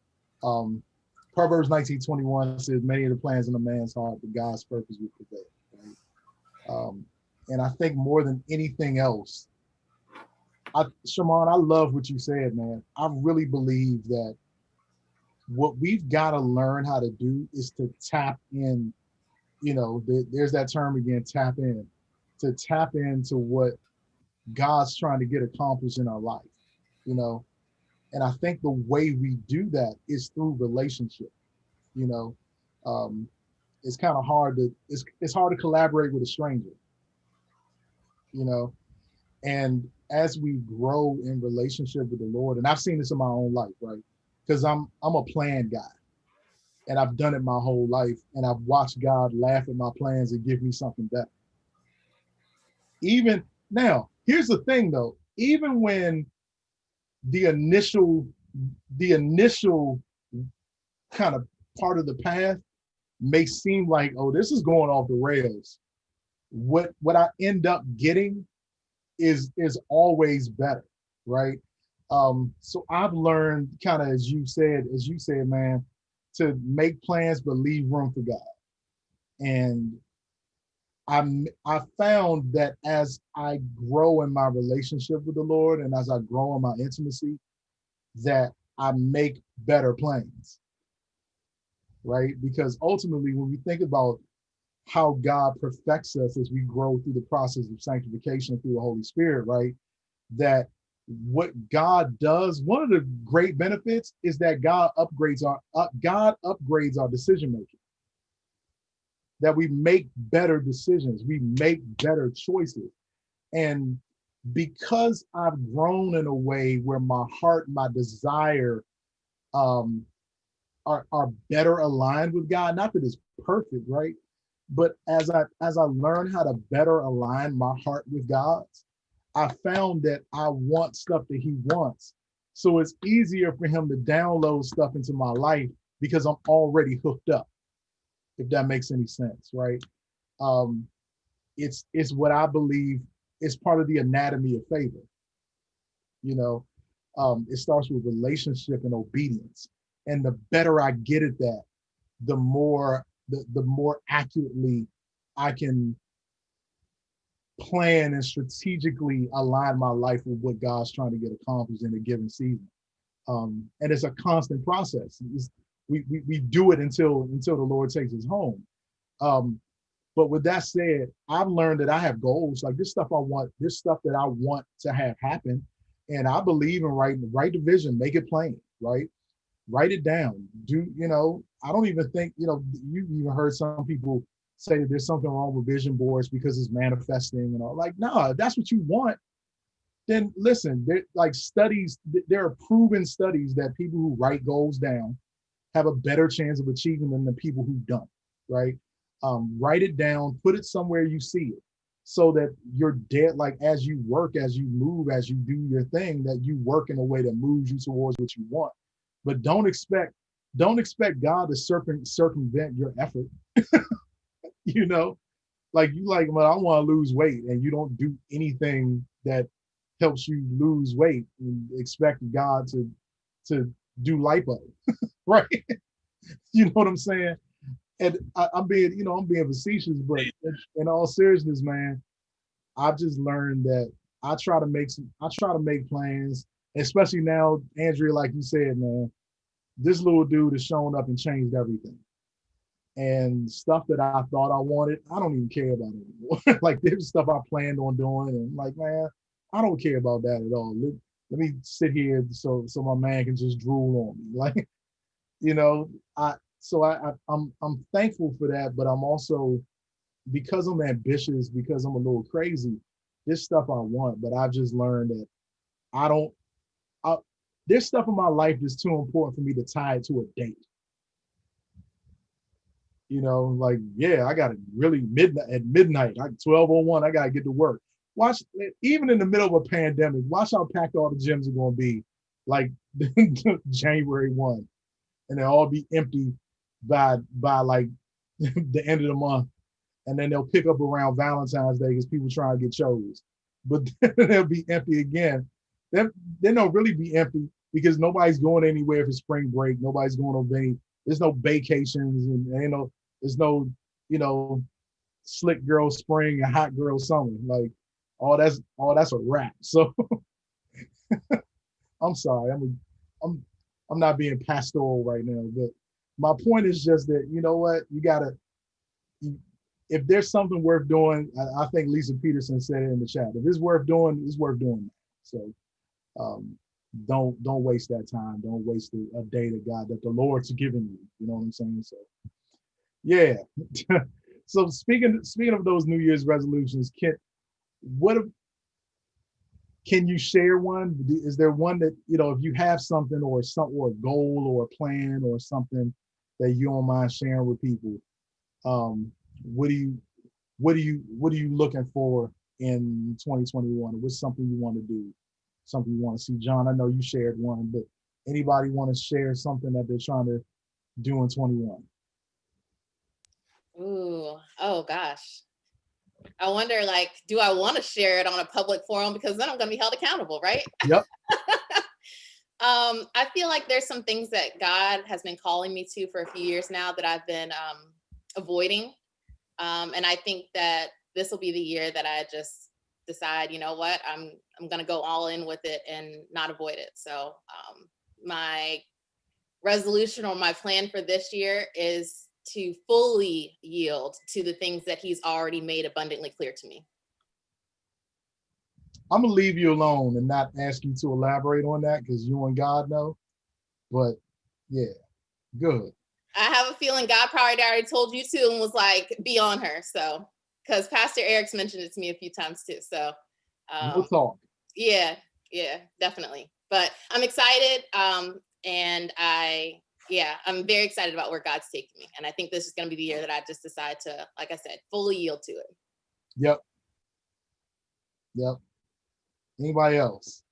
Proverbs 19:21 says, many of the plans in a man's heart, but God's purpose will prevail. Right? And I think more than anything else, Shamon, I love what you said, man. I really believe that what we've got to learn how to do is to tap in, there's that term again, tap in, to tap into what God's trying to get accomplished in our life, And I think the way we do that is through relationship, It's kind of hard it's hard to collaborate with a stranger, And as we grow in relationship with the Lord, and I've seen this in my own life, right? Because I'm a plan guy, and I've done it my whole life, and I've watched God laugh at my plans and give me something better. Even now, here's the thing though, even when the initial kind of part of the path may seem like, oh, this is going off the rails, what I end up getting is always better, right? So I've learned, kind of as you said, man, to make plans but leave room for God. And I found that as I grow in my relationship with the Lord and as I grow in my intimacy, that I make better plans, right? Because ultimately, when we think about how God perfects us as we grow through the process of sanctification through the Holy Spirit, right? That what God does, one of the great benefits is that God upgrades our decision making. That we make better decisions, we make better choices. And because I've grown in a way where my heart, my desire are better aligned with God, not that it's perfect, right? But as I learn how to better align my heart with God's, I found that I want stuff that He wants. So it's easier for Him to download stuff into my life because I'm already hooked up, if that makes any sense, right? It's what I believe is part of the anatomy of favor. It starts with relationship and obedience. And the better I get at that, the more accurately I can plan and strategically align my life with what God's trying to get accomplished in a given season. And it's a constant process. We do it until the Lord takes us home. But with that said, I've learned that I have goals, like this stuff that I want to have happen. And I believe in write the vision, make it plain, right? Write it down. I don't even think, you even heard some people say that there's something wrong with vision boards because it's manifesting and all. Like, no, if that's what you want, then listen, there are proven studies that people who write goals down have a better chance of achieving them than people who don't, right? Write it down, put it somewhere you see it, so that you're dead, like as you work, as you move, as you do your thing, that you work in a way that moves you towards what you want. But don't expect God to circumvent your effort. Well, I want to lose weight, and you don't do anything that helps you lose weight and expect God to do lipo, right? You know what I'm saying? And I'm being facetious, but in all seriousness, man, I've just learned that I try to make plans, especially now, Andrea, like you said, man, this little dude has shown up and changed everything. And stuff that I thought I wanted, I don't even care about anymore. Like there's stuff I planned on doing, and I'm like, man, I don't care about that at all. Let me sit here so my man can just drool on me. Like, you know, I'm thankful for that, but I'm also, because I'm ambitious, because I'm a little crazy, there's stuff I want, but I've just learned that there's stuff in my life that's too important for me to tie it to a date. You know, like, yeah, I got to really at midnight, 12:01, I got to get to work. Watch, even in the middle of a pandemic, watch how packed all the gyms are going to be, like January 1, and they'll all be empty by like the end of the month. And then they'll pick up around Valentine's Day because people trying to get chose. But then they'll be empty again. Then they'll really be empty because nobody's going anywhere for spring break. Nobody's going on any, there's no vacations, and there's no, you know, slick girl spring and hot girl summer. Like all that's a wrap. So I'm sorry, I'm not being pastoral right now, but my point is just that, you know what, if there's something worth doing, I think Lisa Peterson said it in the chat. If it's worth doing, it's worth doing. So don't waste that time. Don't waste a day that the Lord's given you. You know what I'm saying? So yeah. So speaking of those New Year's resolutions, can you share one? Is there one that, you know, if you have something or a goal or a plan or something that you don't mind sharing with people? What are you looking for in 2021? What's something you want to do? Something you want to see? John, I know you shared one, but anybody want to share something that they're trying to do in 21? Ooh, oh gosh. I wonder, like, do I want to share it on a public forum? Because then I'm going to be held accountable, right? Yep. I feel like there's some things that God has been calling me to for a few years now that I've been avoiding. And I think that this will be the year that I just decide, you know what, I'm going to go all in with it and not avoid it. So my resolution or my plan for this year is to fully yield to the things that he's already made abundantly clear to me. I'm going to leave you alone and not ask you to elaborate on that because you and God know. But yeah, good. I have a feeling God probably already told you to and was like, be on her. So, because Pastor Eric's mentioned it to me a few times too. So, we'll talk. Yeah, definitely. But I'm excited. And I'm very excited about where God's taking me. And I think this is going to be the year that I just decide to, like I said, fully yield to it. Yep. Anybody else?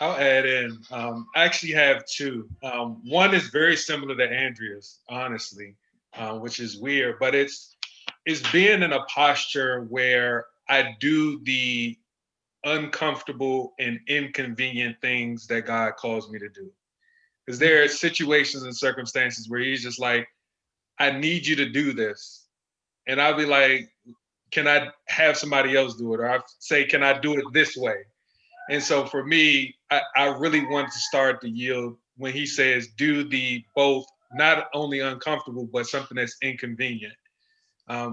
I'll add in. I actually have two. One is very similar to Andrea's, honestly, which is weird, but it's being in a posture where I do the uncomfortable and inconvenient things that God calls me to do. Because there are situations and circumstances where he's just like, I need you to do this. And I'll be like, can I have somebody else do it? Or I say, can I do it this way? And so for me, I really want to start to yield when he says, do the both, not only uncomfortable, but something that's inconvenient.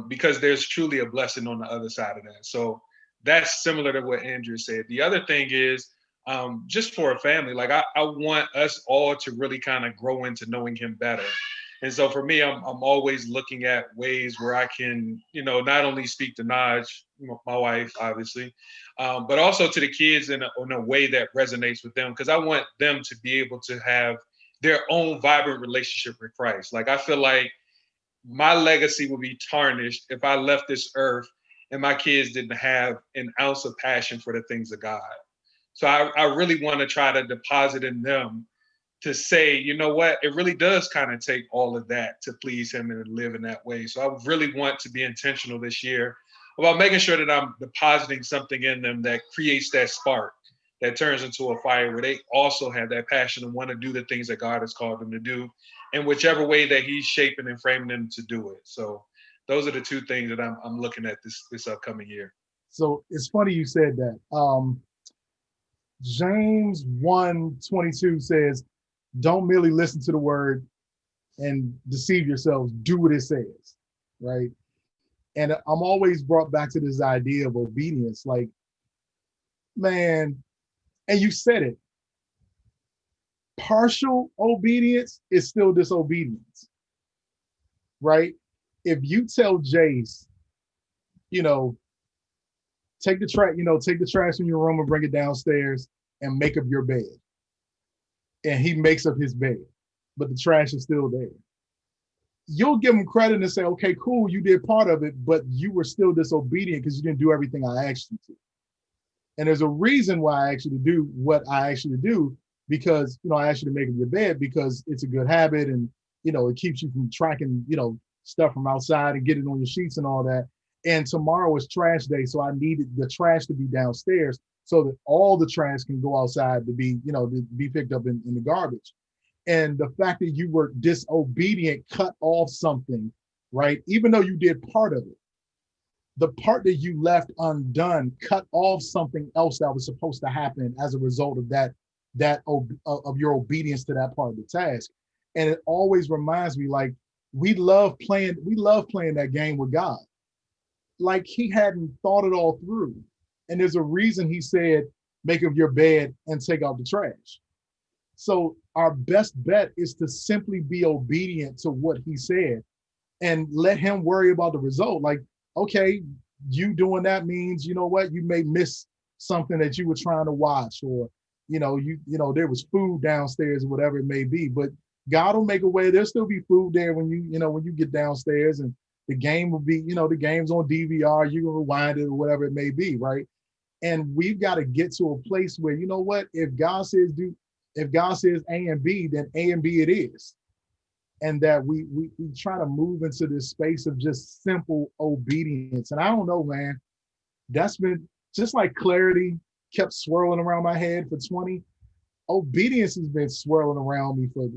Because there's truly a blessing on the other side of that. So that's similar to what Andrew said. The other thing is, just for a family, like I want us all to really kind of grow into knowing him better. And so for me, I'm always looking at ways where I can, you know, not only speak to Naj, my wife, obviously, but also to the kids in a way that resonates with them. Because I want them to be able to have their own vibrant relationship with Christ. Like I feel like my legacy would be tarnished if I left this earth and my kids didn't have an ounce of passion for the things of God. So I really want to try to deposit in them to say, you know what, it really does kind of take all of that to please him and live in that way. So I really want to be intentional this year about making sure that I'm depositing something in them that creates that spark that turns into a fire where they also have that passion and want to do the things that God has called them to do in whichever way that he's shaping and framing them to do it. So those are the two things that I'm looking at this upcoming year. So it's funny you said that. James 1:22 says, don't merely listen to the word and deceive yourselves. Do what it says, right? And I'm always brought back to this idea of obedience. Like, man, and you said it, partial obedience is still disobedience, right? If you tell Jace, take the trash from your room and bring it downstairs and make up your bed. And he makes up his bed, but the trash is still there. You'll give him credit and say, okay, cool, you did part of it, but you were still disobedient because you didn't do everything I asked you to. And there's a reason why I asked you to do what I asked you to do, because, I asked you to make up your bed because it's a good habit and, it keeps you from tracking, stuff from outside and getting on your sheets and all that. And tomorrow is trash day. So I needed the trash to be downstairs so that all the trash can go outside to be, to be picked up in the garbage. And the fact that you were disobedient cut off something, right? Even though you did part of it, the part that you left undone cut off something else that was supposed to happen as a result of of your obedience to that part of the task. And it always reminds me, like, we love playing that game with God. Like, he hadn't thought it all through. And there's a reason he said, make up your bed and take out the trash. So our best bet is to simply be obedient to what he said and let him worry about the result. Like, okay, you doing that means, you know what, you may miss something that you were trying to watch, or, there was food downstairs or whatever it may be, but God will make a way. There'll still be food there when you get downstairs, and the game will be, the game's on DVR, you can rewind it or whatever it may be, right? And we've got to get to a place where, you know what, if God says A and B, then A and B it is. And that we try to move into this space of just simple obedience. And I don't know, man, that's been just like clarity kept swirling around my head for 20. Obedience has been swirling around me for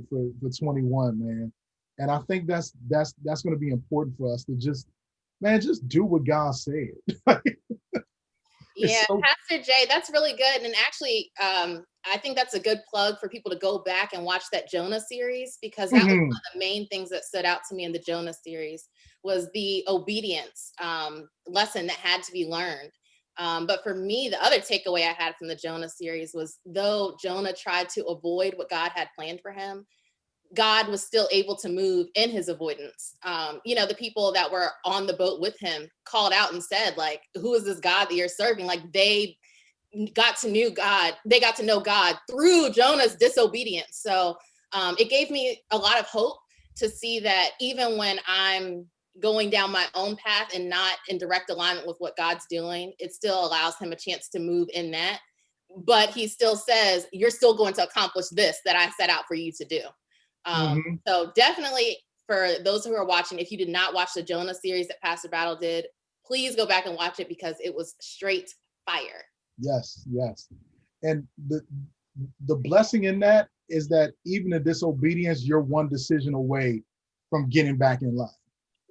21, man. And I think that's going to be important for us to just do what God said. Yeah, Pastor Jay, that's really good. And actually, I think that's a good plug for people to go back and watch that Jonah series, because that was one of the main things that stood out to me in the Jonah series was the obedience lesson that had to be learned. But for me, the other takeaway I had from the Jonah series was, though Jonah tried to avoid what God had planned for him, God was still able to move in his avoidance. The people that were on the boat with him called out and said, like, who is this God that you're serving? Like, they got to know God through Jonah's disobedience. So it gave me a lot of hope to see that even when I'm going down my own path and not in direct alignment with what God's doing, it still allows him a chance to move in that. But he still says, you're still going to accomplish this that I set out for you to do. So definitely, for those who are watching, if you did not watch the Jonah series that Pastor Battle did, please go back and watch it, because it was straight fire. Yes. And the blessing in that is that even in disobedience, you're one decision away from getting back in line.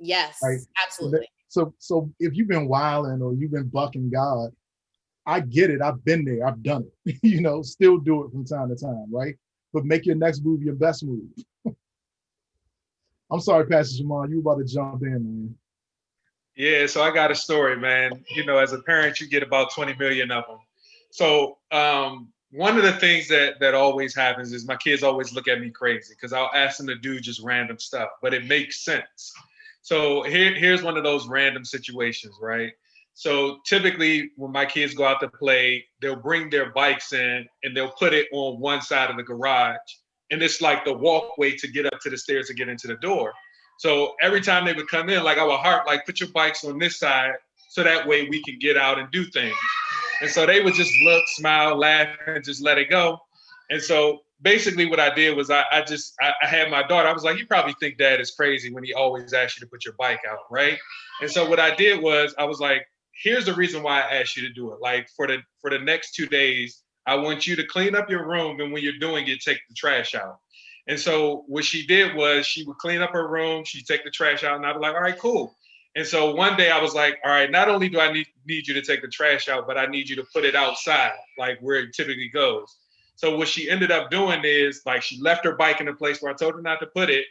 Yes, right? Absolutely. So if you've been wilding or you've been bucking God, I get it. I've been there. I've done it. Still do it from time to time, right? But make your next move your best move. I'm sorry, Pastor Jamal, you were about to jump in, man. Yeah, so I got a story, man. As a parent, you get about 20 million of them. So one of the things that always happens is my kids always look at me crazy because I'll ask them to do just random stuff, but it makes sense. So here's one of those random situations, right? So typically when my kids go out to play, they'll bring their bikes in and they'll put it on one side of the garage. And it's like the walkway to get up to the stairs to get into the door. So every time they would come in, like I would harp, like, put your bikes on this side so that way we can get out and do things. And so they would just look, smile, laugh, and just let it go. And so basically what I did was I had my daughter, I was like, you probably think Dad is crazy when he always asks you to put your bike out, right? And so what I did was I was like, here's the reason why I asked you to do it. Like for the next 2 days, I want you to clean up your room, and when you're doing it, take the trash out. And so what she did was she would clean up her room, she'd take the trash out, and I'd be like, all right, cool. And so one day I was like, all right, not only do I need you to take the trash out, but I need you to put it outside, like where it typically goes. So what she ended up doing is like she left her bike in a place where I told her not to put it.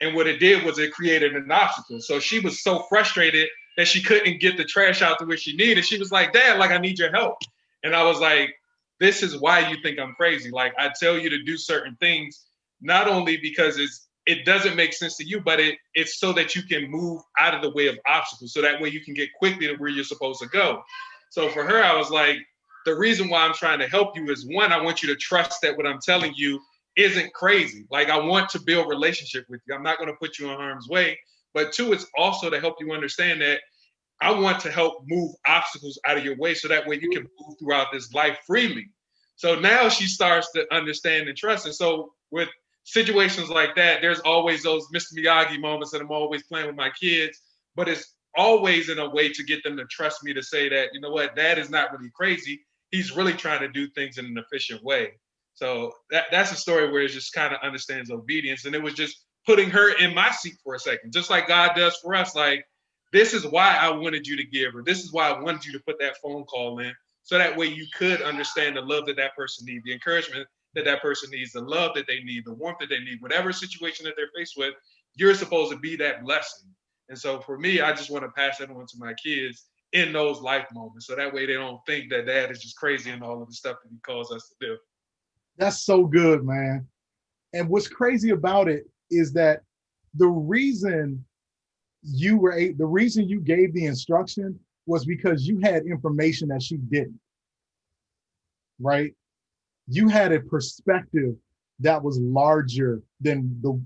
And what it did was it created an obstacle. So she was so frustrated that she couldn't get the trash out to where she needed. She was like, Dad, like I need your help. And I was like, this is why you think I'm crazy. Like I tell you to do certain things, not only because it doesn't make sense to you, but it's so that you can move out of the way of obstacles. So that way you can get quickly to where you're supposed to go. So for her, I was like, the reason why I'm trying to help you is one, I want you to trust that what I'm telling you isn't crazy. Like I want to build relationship with you. I'm not going to put you in harm's way. But two, it's also to help you understand that I want to help move obstacles out of your way so that way you can move throughout this life freely. So now she starts to understand and trust. And so with situations like that, there's always those Mr. Miyagi moments that I'm always playing with my kids, but it's always in a way to get them to trust me, to say that, you know what, Dad is not really crazy. He's really trying to do things in an efficient way. So that's a story where it just kind of understands obedience. And it was just putting her in my seat for a second, just like God does for us. Like, this is why I wanted you to give, or this is why I wanted you to put that phone call in. So that way you could understand the love that that person needs, the encouragement that that person needs, the love that they need, the warmth that they need, whatever situation that they're faced with, you're supposed to be that blessing. And so for me, I just want to pass that on to my kids in those life moments. So that way they don't think that Dad is just crazy and all of the stuff that he calls us to do. That's so good, man. And what's crazy about it is that the reason you gave the instruction was because you had information that she didn't, right? You had a perspective that was larger than the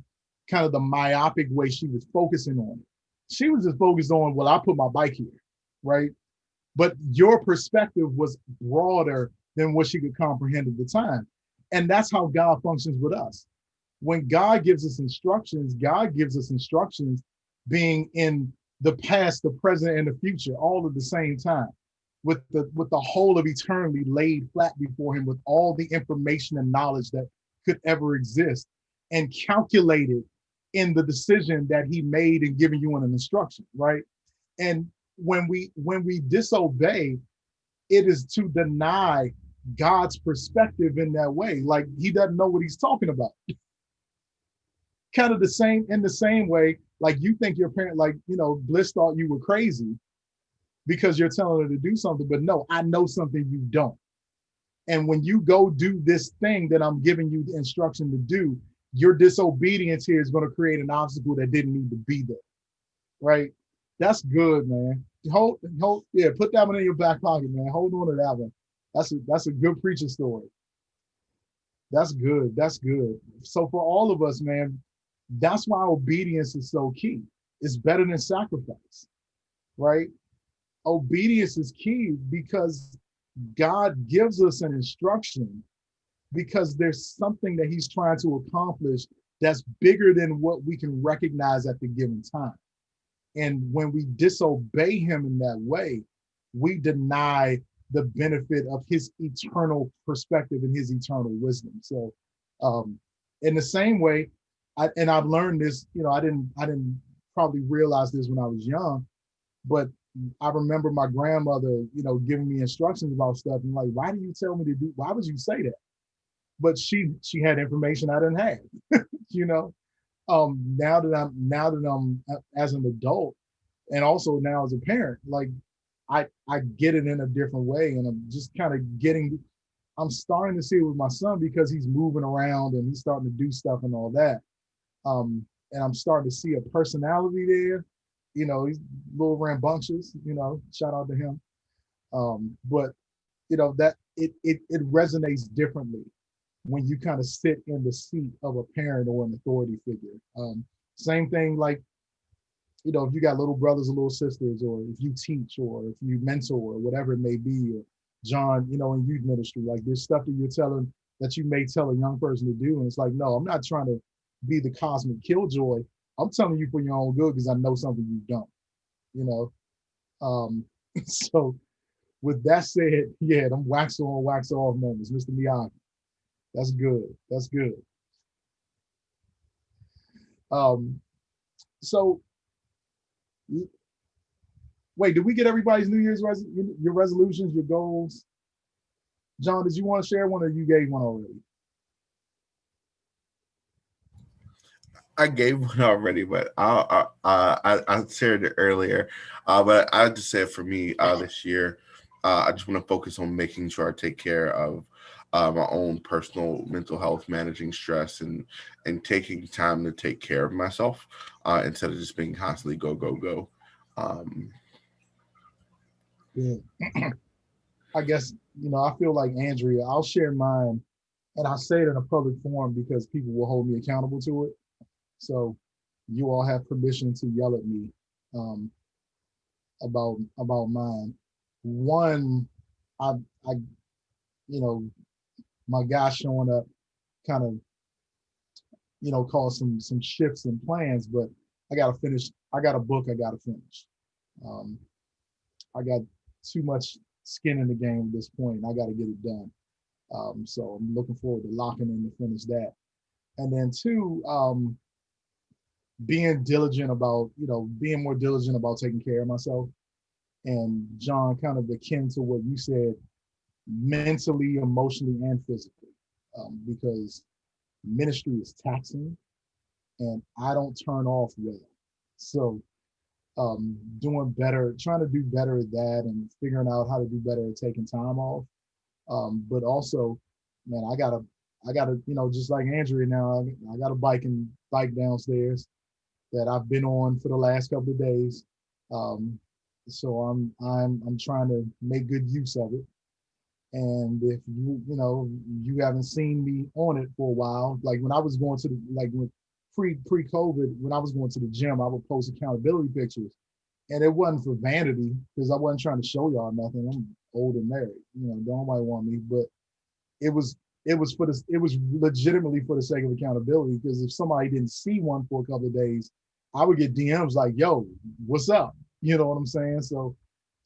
kind of the myopic way she was focusing on it. She was just focused on, well, I put my bike here, right? But your perspective was broader than what she could comprehend at the time. And that's how God functions with us. When God gives us instructions being in the past, the present, and the future, all at the same time, with the whole of eternity laid flat before him, with all the information and knowledge that could ever exist, and calculated in the decision that he made in giving you an instruction, right? And when we disobey, it is to deny God's perspective in that way. Like he doesn't know what he's talking about. Kind of in the same way, like you think your parent, like, you know, Bliss thought you were crazy because you're telling her to do something, but no, I know something you don't. And when you go do this thing that I'm giving you the instruction to do, your disobedience here is going to create an obstacle that didn't need to be there, right? That's good, man. Yeah, put that one in your back pocket, man. Hold on to that one. That's a good preacher story. That's good. That's good. So for all of us, man, that's why obedience is so key. It's better than sacrifice, right? Obedience is key because God gives us an instruction because there's something that he's trying to accomplish that's bigger than what we can recognize at the given time. And when we disobey him in that way, we deny the benefit of his eternal perspective and his eternal wisdom. So in the same way, I've learned this, you know, I didn't probably realize this when I was young, but I remember my grandmother, you know, giving me instructions about stuff and like, why do you tell me to do, why would you say that? But she had information I didn't have, you know. Now that I'm as an adult and also now as a parent, like I get it in a different way, and I'm just kind of I'm starting to see it with my son because he's moving around and he's starting to do stuff and all that. And I'm starting to see a personality there. You know, he's a little rambunctious, you know, shout out to him. But you know, that it resonates differently when you kind of sit in the seat of a parent or an authority figure. Same thing, like, you know, if you got little brothers or little sisters, or if you teach, or if you mentor, or whatever it may be, or John, you know, in youth ministry, like there's stuff that you're telling that you may tell a young person to do. And it's like, no, I'm not trying to be the cosmic killjoy. I'm telling you for your own good because I know something you don't, you know? So with that said, yeah, them wax on, wax off moments, Mr. Miyagi. That's good. That's good. So wait, did we get everybody's New Year's your resolutions, your goals? John, did you want to share one or you gave one already? I gave one already, but I shared it earlier. But I just said for me this year, I just want to focus on making sure I take care of my own personal mental health, managing stress, and taking time to take care of myself instead of just being constantly go go go. Um, Yeah. I guess, I feel like Andrea, I'll share mine and I'll say it in a public forum because people will hold me accountable to it. So you all have permission to yell at me um, about mine. One, I, you know, my guy showing up kind of, caused some shifts in plans, but I gotta finish. I got a book I gotta finish. Um, I got too much skin in the game at this point. And I got to get it done. So I'm looking forward to locking in to finish that. And then two, being diligent about, being more diligent about taking care of myself. And John, kind of akin to what you said, mentally, emotionally, and physically, because ministry is taxing and I don't turn off well. So doing better, trying to do better at that and figuring out how to do better at taking time off. But also, man, I gotta, just like Andrea now, I got a bike downstairs that I've been on for the last couple of days. So I'm trying to make good use of it. And if you haven't seen me on it for a while, like when I was going to when pre-COVID, when I was going to the gym, I would post accountability pictures. And it wasn't for vanity because I wasn't trying to show y'all nothing. I'm old and married. Don't nobody want me. But it was legitimately for the sake of accountability, because if somebody didn't see one for a couple of days, I would get DMs like, yo, what's up? You know what I'm saying? So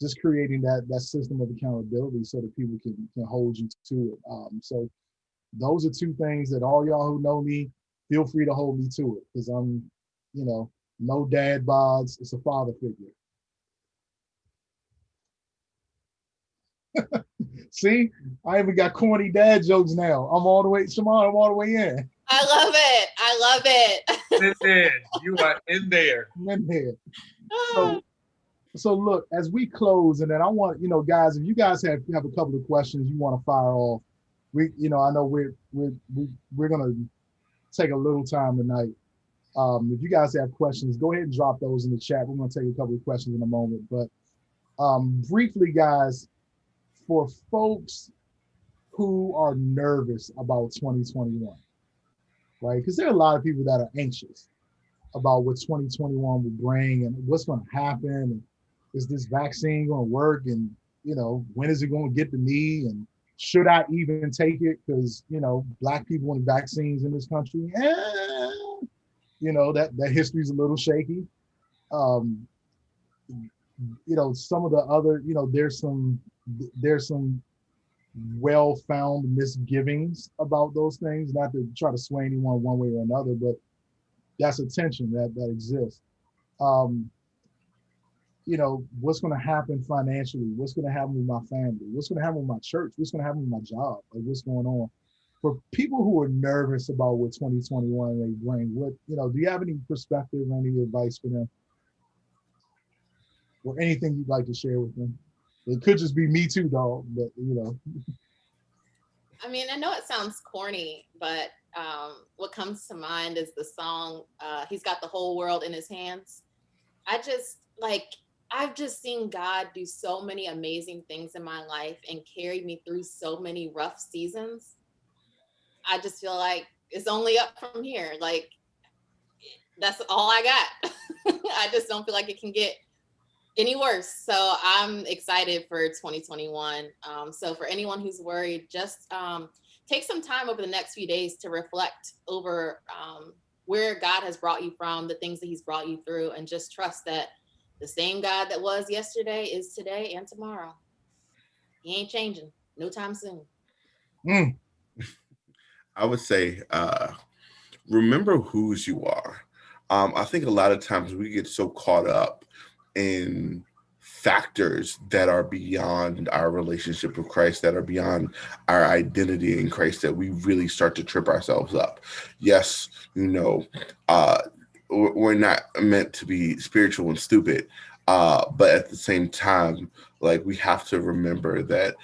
just creating that system of accountability so that people can hold you to it. So those are two things that all y'all who know me, feel free to hold me to it, because I'm, no dad bods, it's a father figure. See, I even got corny dad jokes now. I'm all the way, Shimon, I'm all the way in. I love it. I love it. In there. You are in there. I'm in there. So look, as we close, and then I want, guys, if you guys have a couple of questions you want to fire off, I know we're gonna take a little time tonight. If you guys have questions, go ahead and drop those in the chat. We're gonna take a couple of questions in a moment, but briefly, guys, for folks who are nervous about 2021, right? Because there are a lot of people that are anxious about what 2021 will bring and what's going to happen. And is this vaccine going to work? And, when is it going to get to me? And should I even take it? Because, Black people and vaccines in this country, that history is a little shaky. Some of the other, there's some well-found misgivings about those things, not to try to sway anyone one way or another, but that's a tension that exists. What's going to happen financially? What's going to happen with my family? What's going to happen with my church? What's going to happen with my job? Like, what's going on? For people who are nervous about what 2021 may bring, do you have any perspective or any advice for them? Or anything you'd like to share with them? It could just be me too, dog, but I mean, I know it sounds corny, but what comes to mind is the song, He's Got the Whole World in His Hands. I've just seen God do so many amazing things in my life and carry me through so many rough seasons. I just feel like it's only up from here. Like, that's all I got. I just don't feel like it can get any worse. So I'm excited for 2021. So for anyone who's worried, just take some time over the next few days to reflect over where God has brought you from, the things that he's brought you through, and just trust that the same God that was yesterday is today and tomorrow. He ain't changing no time soon. I would say, remember whose you are. I think a lot of times we get so caught up in factors that are beyond our relationship with Christ, that are beyond our identity in Christ, that we really start to trip ourselves up. Yes, we're not meant to be spiritual and stupid, but at the same time, like, we have to remember that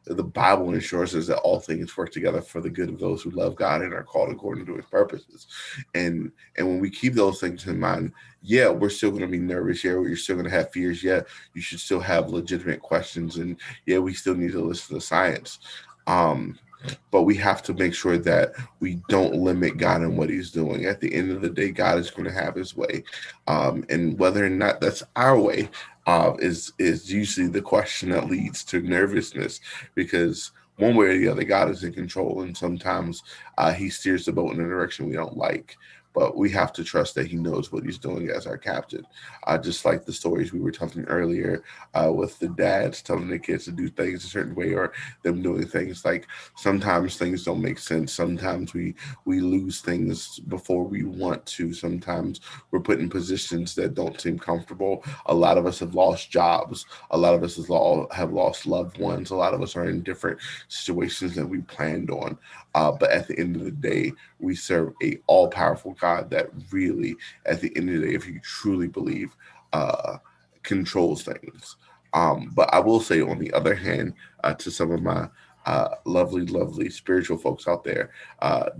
the Bible ensures us that all things work together for the good of those who love God and are called according to his purposes. And when we keep those things in mind, yeah, we're still going to be nervous. Yeah, you're still going to have fears. Yeah, you should still have legitimate questions. And yeah, we still need to listen to science. But we have to make sure that we don't limit God and what he's doing. At the end of the day, God is going to have his way. And whether or not that's our way is usually the question that leads to nervousness, because one way or the other, God is in control. And sometimes he steers the boat in a direction we don't like. But we have to trust that he knows what he's doing as our captain. Just like the stories we were telling earlier with the dads telling the kids to do things a certain way, or them doing things, like, sometimes things don't make sense. Sometimes we lose things before we want to. Sometimes we're put in positions that don't seem comfortable. A lot of us have lost jobs. A lot of us have lost loved ones. A lot of us are in different situations that we planned on. But at the end of the day, we serve a all-powerful God that really, at the end of the day, if you truly believe, controls things. But I will say, on the other hand, to some of my lovely spiritual folks out there,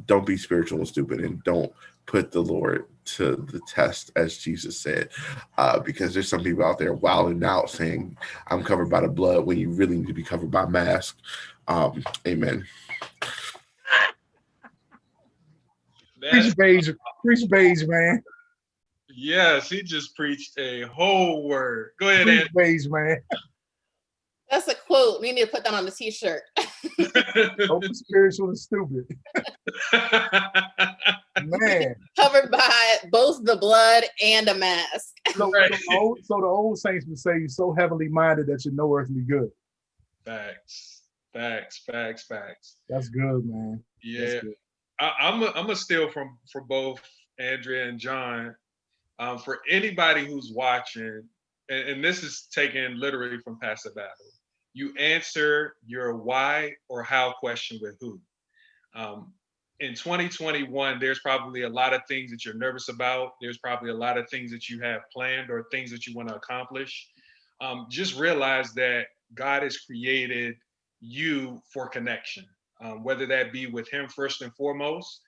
don't be spiritual and stupid, and don't put the Lord to the test, as Jesus said, because there's some people out there wilding out saying, I'm covered by the blood, when you really need to be covered by mask. Amen. Preach beige, man. Yes, he just preached a whole word. Go ahead, Preach Andy. beige, man. That's a quote. We need to put that on the t-shirt. Don't be spiritual and stupid. Man. Covered by both the blood and a mask. So the old saints would say, you're so heavenly minded that you know earthly good. Facts. That's good, man. Yeah. Good. I'm a steal from both Andrea and John. For anybody who's watching, and this is taken literally from Pastor Battle, you answer your why or how question with who. In 2021, there's probably a lot of things that you're nervous about. There's probably a lot of things that you have planned or things that you want to accomplish. Just realize that God has created you for connection. Whether that be with him first and foremost,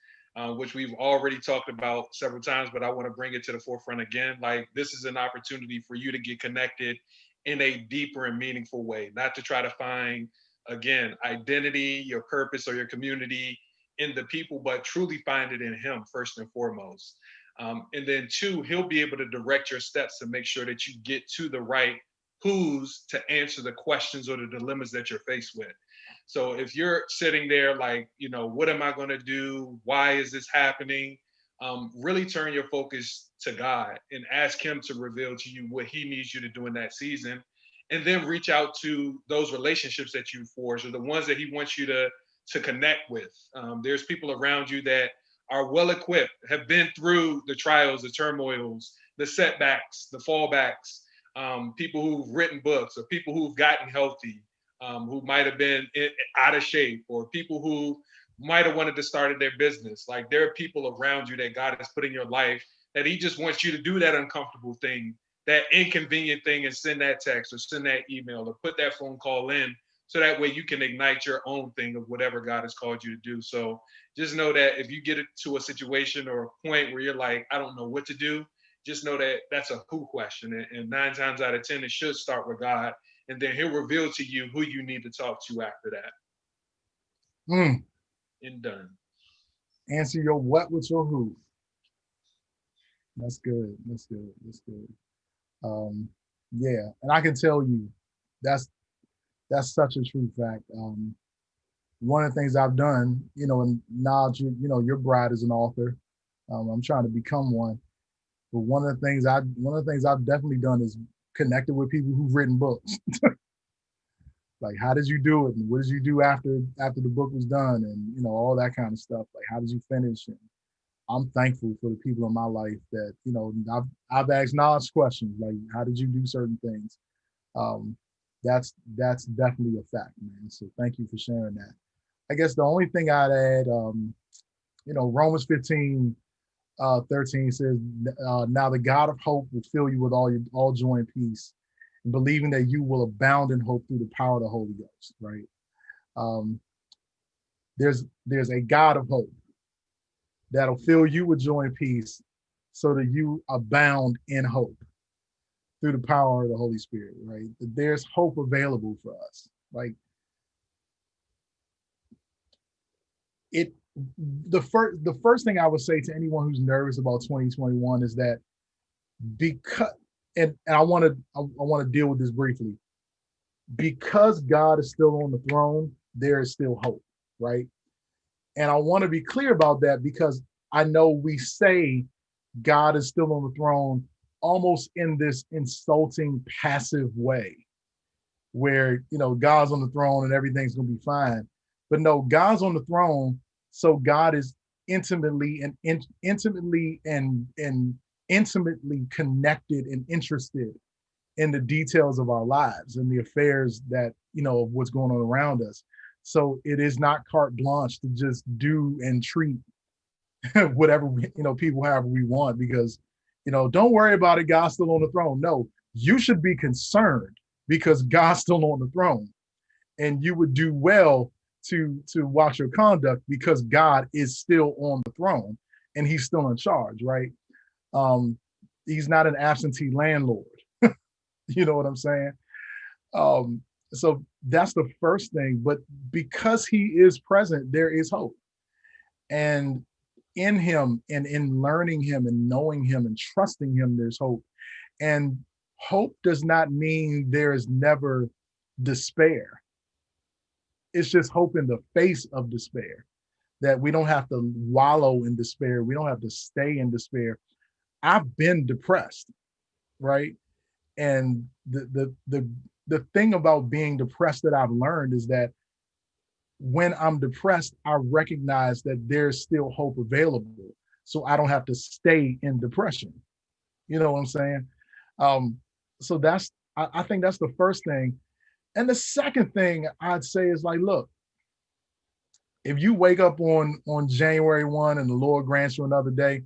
which we've already talked about several times, but I want to bring it to the forefront again. Like, this is an opportunity for you to get connected in a deeper and meaningful way, not to try to find, again, identity, your purpose, or your community in the people, but truly find it in him first and foremost. And then two, he'll be able to direct your steps to make sure that you get to the right who's to answer the questions or the dilemmas that you're faced with. So if you're sitting there like, what am I going to do? Why is this happening? Really turn your focus to God and ask him to reveal to you what he needs you to do in that season. And then reach out to those relationships that you forged, or the ones that he wants you to connect with. There's people around you that are well equipped, have been through the trials, the turmoils, the setbacks, the fallbacks, people who've written books, or people who've gotten healthy, who might have been out of shape, or people who might have wanted to start their business. Like, there are people around you that God has put in your life that he just wants you to do that uncomfortable thing, that inconvenient thing, and send that text or send that email or put that phone call in, so that way you can ignite your own thing of whatever God has called you to do. So just know that if you get to a situation or a point where you're like, I don't know what to do, just know that that's a who question. And 9 times out of 10, it should start with God. And then he'll reveal to you who you need to talk to after that. And done. Answer your what with your who. That's good. Yeah, and I can tell you, that's such a true fact. One of the things I've done, and now your bride is an author. I'm trying to become one. But one of the things I've definitely done is connected with people who've written books. Like, how did you do it? And what did you do after the book was done? And, all that kind of stuff. Like, how did you finish? And I'm thankful for the people in my life that, you know, I've asked Nas questions like, how did you do certain things? Um, that's definitely a fact, man. So thank you for sharing that. I guess the only thing I'd add, you know, Romans 15, 13 says, now the God of hope will fill you with all joy and peace, and believing that you will abound in hope through the power of the Holy Ghost, right? Um, there's a God of hope that'll fill you with joy and peace so that you abound in hope through the power of the Holy Spirit, right? There's hope available for us. Like it, the first thing I would say to anyone who's nervous about 2021 is that because, and I want to deal with this briefly, because God is still on the throne, there is still hope, right? And I want to be clear about that because I know we say God is still on the throne almost in this insulting, passive way where, you know, God's on the throne and everything's going to be fine. But no, God's on the throne. So God is intimately connected and interested in the details of our lives and the affairs that, you know, of what's going on around us. So it is not carte blanche to just do and treat whatever you know, people however we want, because, you know, don't worry about it, God's still on the throne. No, you should be concerned because God's still on the throne, and you would do well to watch your conduct because God is still on the throne and he's still in charge, right? He's not an absentee landlord. You know what I'm saying? So that's the first thing. But because he is present, there is hope. And in him and in learning him and knowing him and trusting him, there's hope. And hope does not mean there is never despair. It's just hope in the face of despair, that we don't have to wallow in despair. We don't have to stay in despair. I've been depressed, right? And the thing about being depressed that I've learned is that when I'm depressed, I recognize that there's still hope available. So I don't have to stay in depression. You know what I'm saying? So I think that's the first thing. And the second thing I'd say is like, look, if you wake up on January 1 and the Lord grants you another day,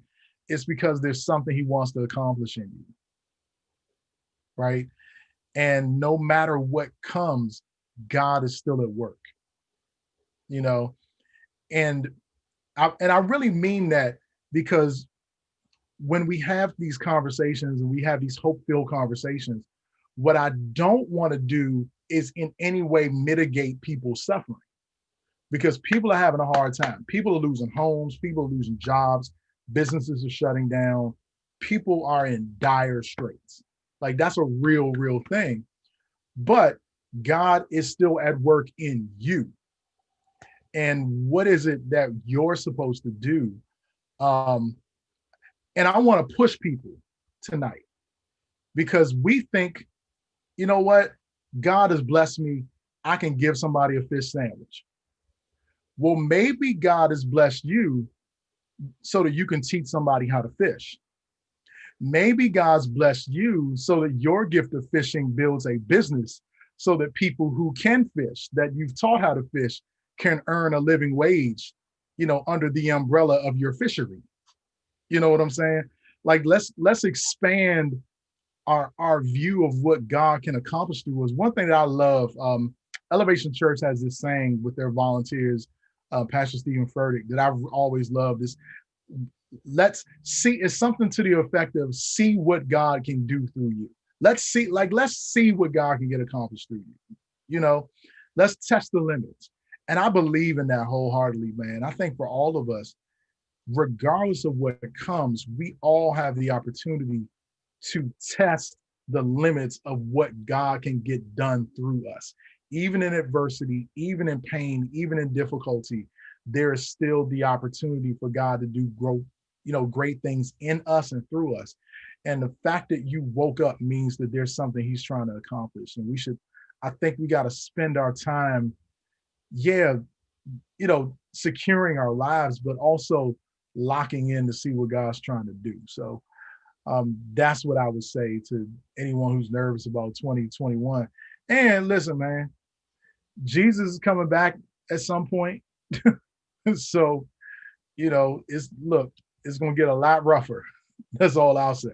it's because there's something he wants to accomplish in you, right? And no matter what comes, God is still at work, you know? And I really mean that, because when we have these conversations and we have these hope-filled conversations, what I don't want to do is in any way mitigate people's suffering, because people are having a hard time. People are losing homes, people are losing jobs, businesses are shutting down, people are in dire straits. Like that's a real thing. But God is still at work in you. And what is it that you're supposed to do? And I want to push people tonight, because we think, you know what? God has blessed me. I can give somebody a fish sandwich. Well, maybe God has blessed you so that you can teach somebody how to fish. Maybe God's blessed you so that your gift of fishing builds a business so that people who can fish, that you've taught how to fish, can earn a living wage, you know, under the umbrella of your fishery. You know what I'm saying? Like, let's expand our view of what God can accomplish through us. One thing that I love, Elevation Church has this saying with their volunteers, Pastor Stephen Furtick, that I've always loved is, let's see, it's something to the effect of see what God can do through you. Let's see what God can get accomplished through you. You know, let's test the limits. And I believe in that wholeheartedly, man. I think for all of us, regardless of what comes, we all have the opportunity to test the limits of what God can get done through us. Even in adversity, even in pain, even in difficulty, there is still the opportunity for God to do great things in us and through us. And the fact that you woke up means that there's something he's trying to accomplish. And I think we got to spend our time, securing our lives, but also locking in to see what God's trying to do. So that's what I would say to anyone who's nervous about 2021. And listen, man, Jesus is coming back at some point. So, it's going to get a lot rougher. That's all I'll say.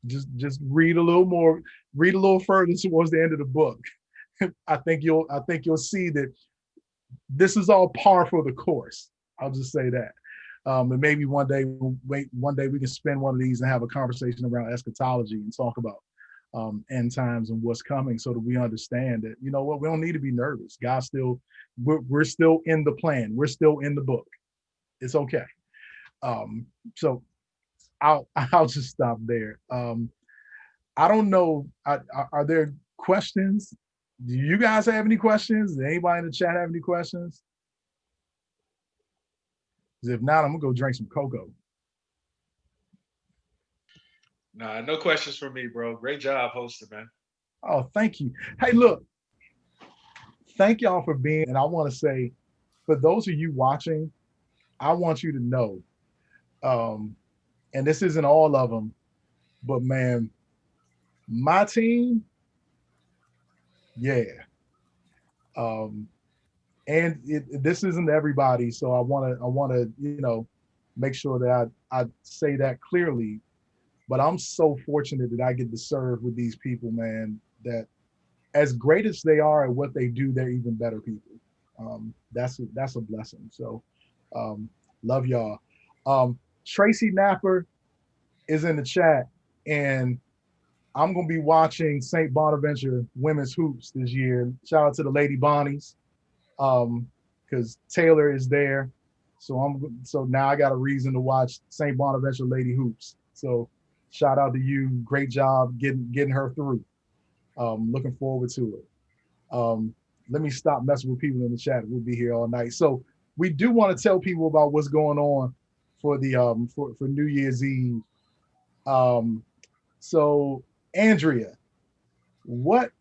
Just read a little further towards the end of the book. I think you'll see that this is all par for the course. I'll just say that. And maybe one day we can spend one of these and have a conversation around eschatology and talk about end times and what's coming, so that we understand that, we don't need to be nervous. We're still in the plan. We're still in the book. It's okay. So I'll just stop there. I don't know. Are there questions? Do you guys have any questions? Does anybody in the chat have any questions? If not, I'm gonna go drink some cocoa. Nah, no questions for me, bro. Great job hosting, man. Oh, thank you. Hey, look, thank y'all for being, and I want to say, for those of you watching, I want you to know, and this isn't all of them, but man, my team, yeah. And this isn't everybody, so I want to, make sure that I say that clearly. But I'm so fortunate that I get to serve with these people, man, that as great as they are at what they do, they're even better people. That's a blessing. So love y'all. Tracy Napper is in the chat, and I'm going to be watching St. Bonaventure women's hoops this year. Shout out to the Lady Bonnies, because Taylor is there. So now I got a reason to watch St. Bonaventure Lady hoops. So shout out to you. Great job getting her through. Looking forward to it. Let me stop messing with people in the chat. We'll be here all night. So we do want to tell people about what's going on for the for New Year's Eve. So Andrea, what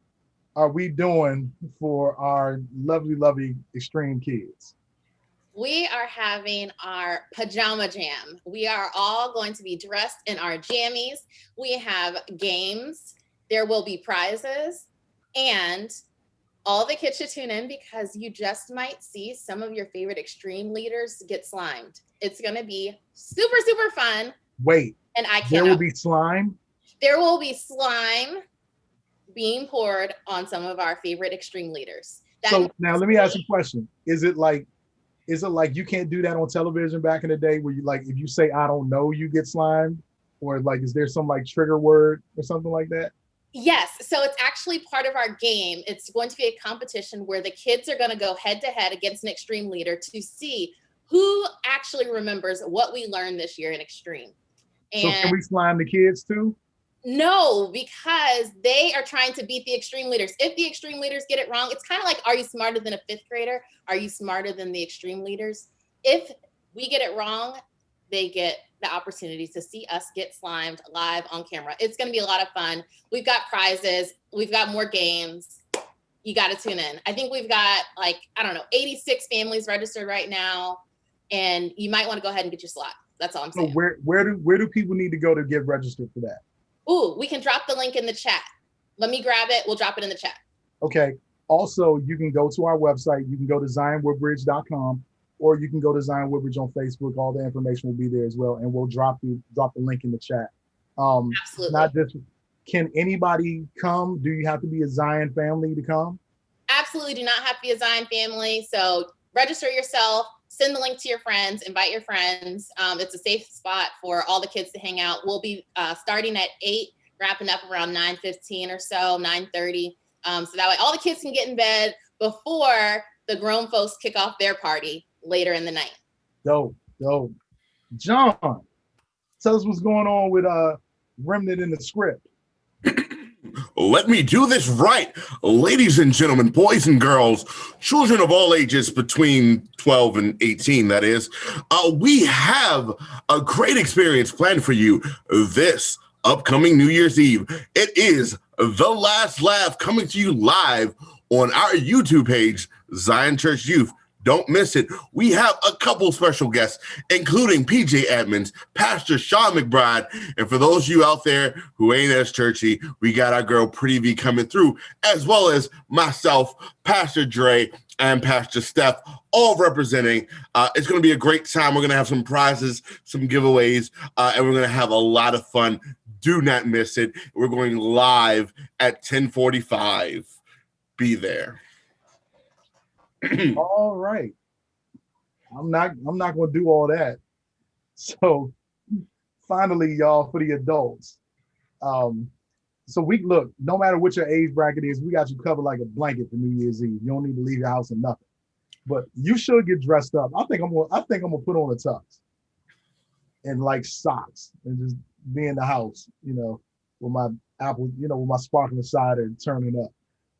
are we doing for our lovely, lovely Extreme kids? We are having our pajama jam. We are all going to be dressed in our jammies. We have games. There will be prizes, and all the kids should tune in, because you just might see some of your favorite Extreme leaders get slimed. It's going to be super, super fun. Wait, and I can't. There will be slime? There will be slime being poured on some of our favorite Extreme leaders. So now let me ask you a question. Is it like you can't do that on television back in the day, where you, like, if you say I don't know, you get slimed? Or like, is there some like trigger word or something like that? Yes, so it's actually part of our game. It's going to be a competition where the kids are going to go head to head against an Extreme leader to see who actually remembers what we learned this year in Extreme. And so can we slime the kids too? No, because they are trying to beat the Extreme leaders. If the Extreme leaders get it wrong, it's kind of like, are you smarter than a fifth grader? Are you smarter than the Extreme leaders? If we get it wrong, they get the opportunity to see us get slimed live on camera. It's going to be a lot of fun. We've got prizes. We've got more games. You got to tune in. I think we've got 86 families registered right now, and you might want to go ahead and get your slot. That's all I'm saying. So where do people need to go to get registered for that? Ooh, we can drop the link in the chat. Let me grab it. We'll drop it in the chat. Okay. Also, you can go to our website. You can go to ZionWoodbridge.com, or you can go to Zion Woodbridge on Facebook. All the information will be there as well, and we'll drop the link in the chat. Absolutely. Not just, can anybody come? Do you have to be a Zion family to come? Absolutely, do not have to be a Zion family. So register yourself, send the link to your friends, invite your friends. It's a safe spot for all the kids to hang out. We'll be starting at 8, wrapping up around 9:15 or so, 9:30. So that way all the kids can get in bed before the grown folks kick off their party later in the night. Dope. John, tell us what's going on with Remnant in the Script. Let me do this right. Ladies and gentlemen, boys and girls, children of all ages between 12 and 18, that is, we have a great experience planned for you this upcoming New Year's Eve. It is The Last Laugh, coming to you live on our YouTube page, Zion Church Youth. Don't miss it. We have a couple special guests, including PJ Edmonds, Pastor Sean McBride, and for those of you out there who ain't as churchy, we got our girl Pretty V coming through, as well as myself, Pastor Dre, and Pastor Steph, all representing. It's going to be a great time. We're going to have some prizes, some giveaways, and we're going to have a lot of fun. Do not miss it. We're going live at 10:45. Be there. All right. I'm not going to do all that. So finally, y'all, for the adults. So we look, no matter what your age bracket is, we got you covered like a blanket for New Year's Eve. You don't need to leave your house or nothing. But you should get dressed up. I think I'm gonna put on a tux and like socks and just be in the house, you know, with my apple, you know, with my sparkling cider turning up.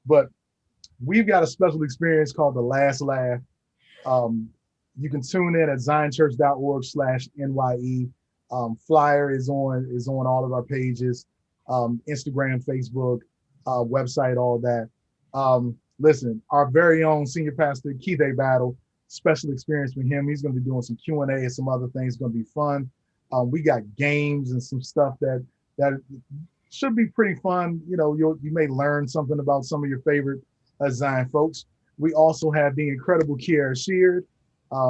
But we've got a special experience called The Last Laugh. You can tune in at zionchurch.org/NYE. Flyer is on all of our pages, Instagram, Facebook, website, all that. Listen, our very own senior pastor, Keith A. Battle, special experience with him. He's going to be doing some Q&A and some other things. It's going to be fun. We got games and some stuff that should be pretty fun. You know, you may learn something about some of your favorite Zion folks. We also have the incredible Kiara Sheard.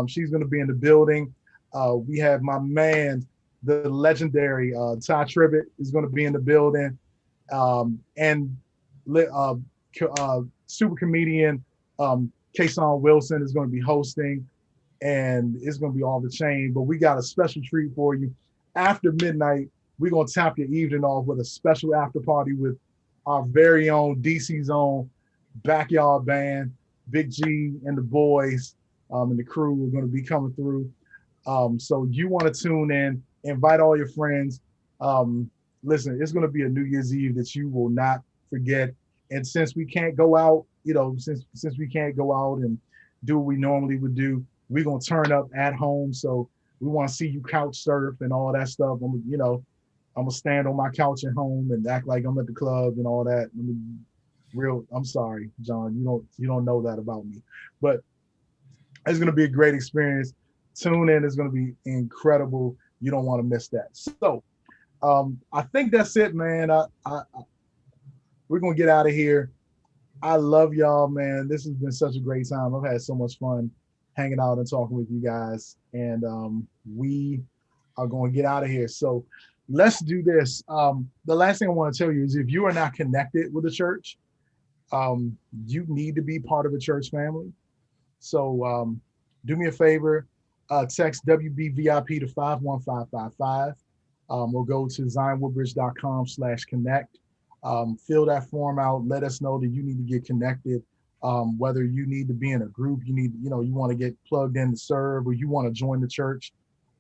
She's going to be in the building. We have my man, the legendary Ty Tribbett is going to be in the building. And super comedian Kason Wilson is going to be hosting, and it's going to be all the chain. But we got a special treat for you. After midnight, we're going to tap your evening off with a special after party with our very own DC's own backyard band, Big G and the boys, and the crew are going to be coming through. So you want to tune in, invite all your friends. Listen, it's going to be a New Year's Eve that you will not forget. And since we can't go out, you know, since we can't go out and do what we normally would do, we're going to turn up at home. So we want to see you couch surf and all that stuff. I'm going to stand on my couch at home and act like I'm at the club and all that. I'm sorry, John, you don't know that about me, but it's going to be a great experience. Tune in. It's going to be incredible. You don't want to miss that. So I think that's it, man. We're going to get out of here. I love y'all, man. This has been such a great time. I've had so much fun hanging out and talking with you guys. And we are going to get out of here. So let's do this. The last thing I want to tell you is if you are not connected with the church, you need to be part of a church family. So do me a favor, text WBVIP to 51555 or go to zionwoodbridge.com/connect. Fill that form out. Let us know that you need to get connected. Whether you need to be in a group, you want to get plugged in to serve, or you want to join the church,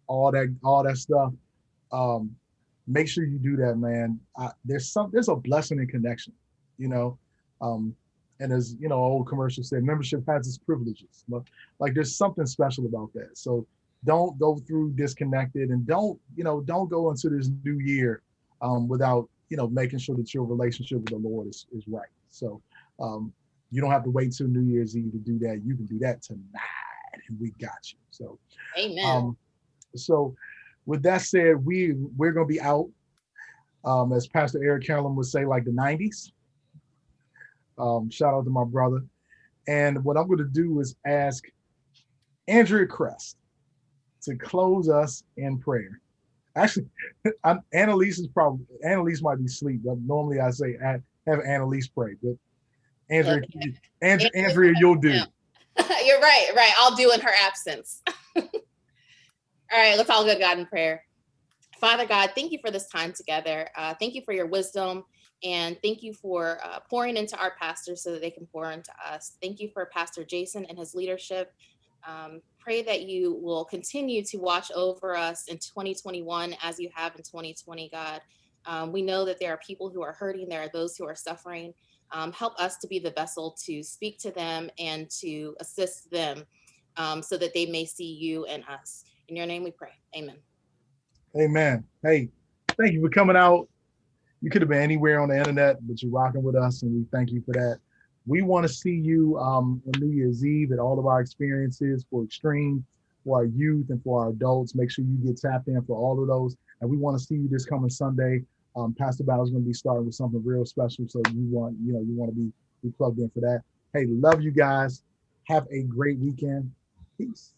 all that stuff. Make sure you do that, man. There's a blessing in connection, and as old commercial said, membership has its privileges. Like there's something special about that. So don't go through disconnected, and don't go into this new year without making sure that your relationship with the Lord is right. So you don't have to wait till New Year's Eve to do that. You can do that tonight, and we got you. So amen. So with that said, we're gonna be out, as Pastor Eric Carolyn would say, like the 90s. Shout out to my brother. And what I'm gonna do is ask Andrea Crest to close us in prayer. Actually, Annalise might be asleep. Normally I say have Annalise pray, but Andrea, you'll do. You're right. I'll do in her absence. All right, let's all go to God in prayer. Father God, thank you for this time together. Thank you for your wisdom, and thank you for pouring into our pastors so that they can pour into us. Thank you for Pastor Jason and his leadership. Pray that you will continue to watch over us in 2021 as you have in 2020, God. We know that there are people who are hurting. There are those who are suffering. Help us to be the vessel to speak to them and to assist them so that they may see you and us. In your name we pray. Amen. Amen. Hey, thank you for coming out. You could have been anywhere on the internet, but you're rocking with us, and we thank you for that. We want to see you on New Year's Eve at all of our experiences for Extreme, for our youth, and for our adults. Make sure you get tapped in for all of those. And we want to see you this coming Sunday. Pastor Battle's going to be starting with something real special. So you want to be plugged in for that. Hey, love you guys. Have a great weekend. Peace.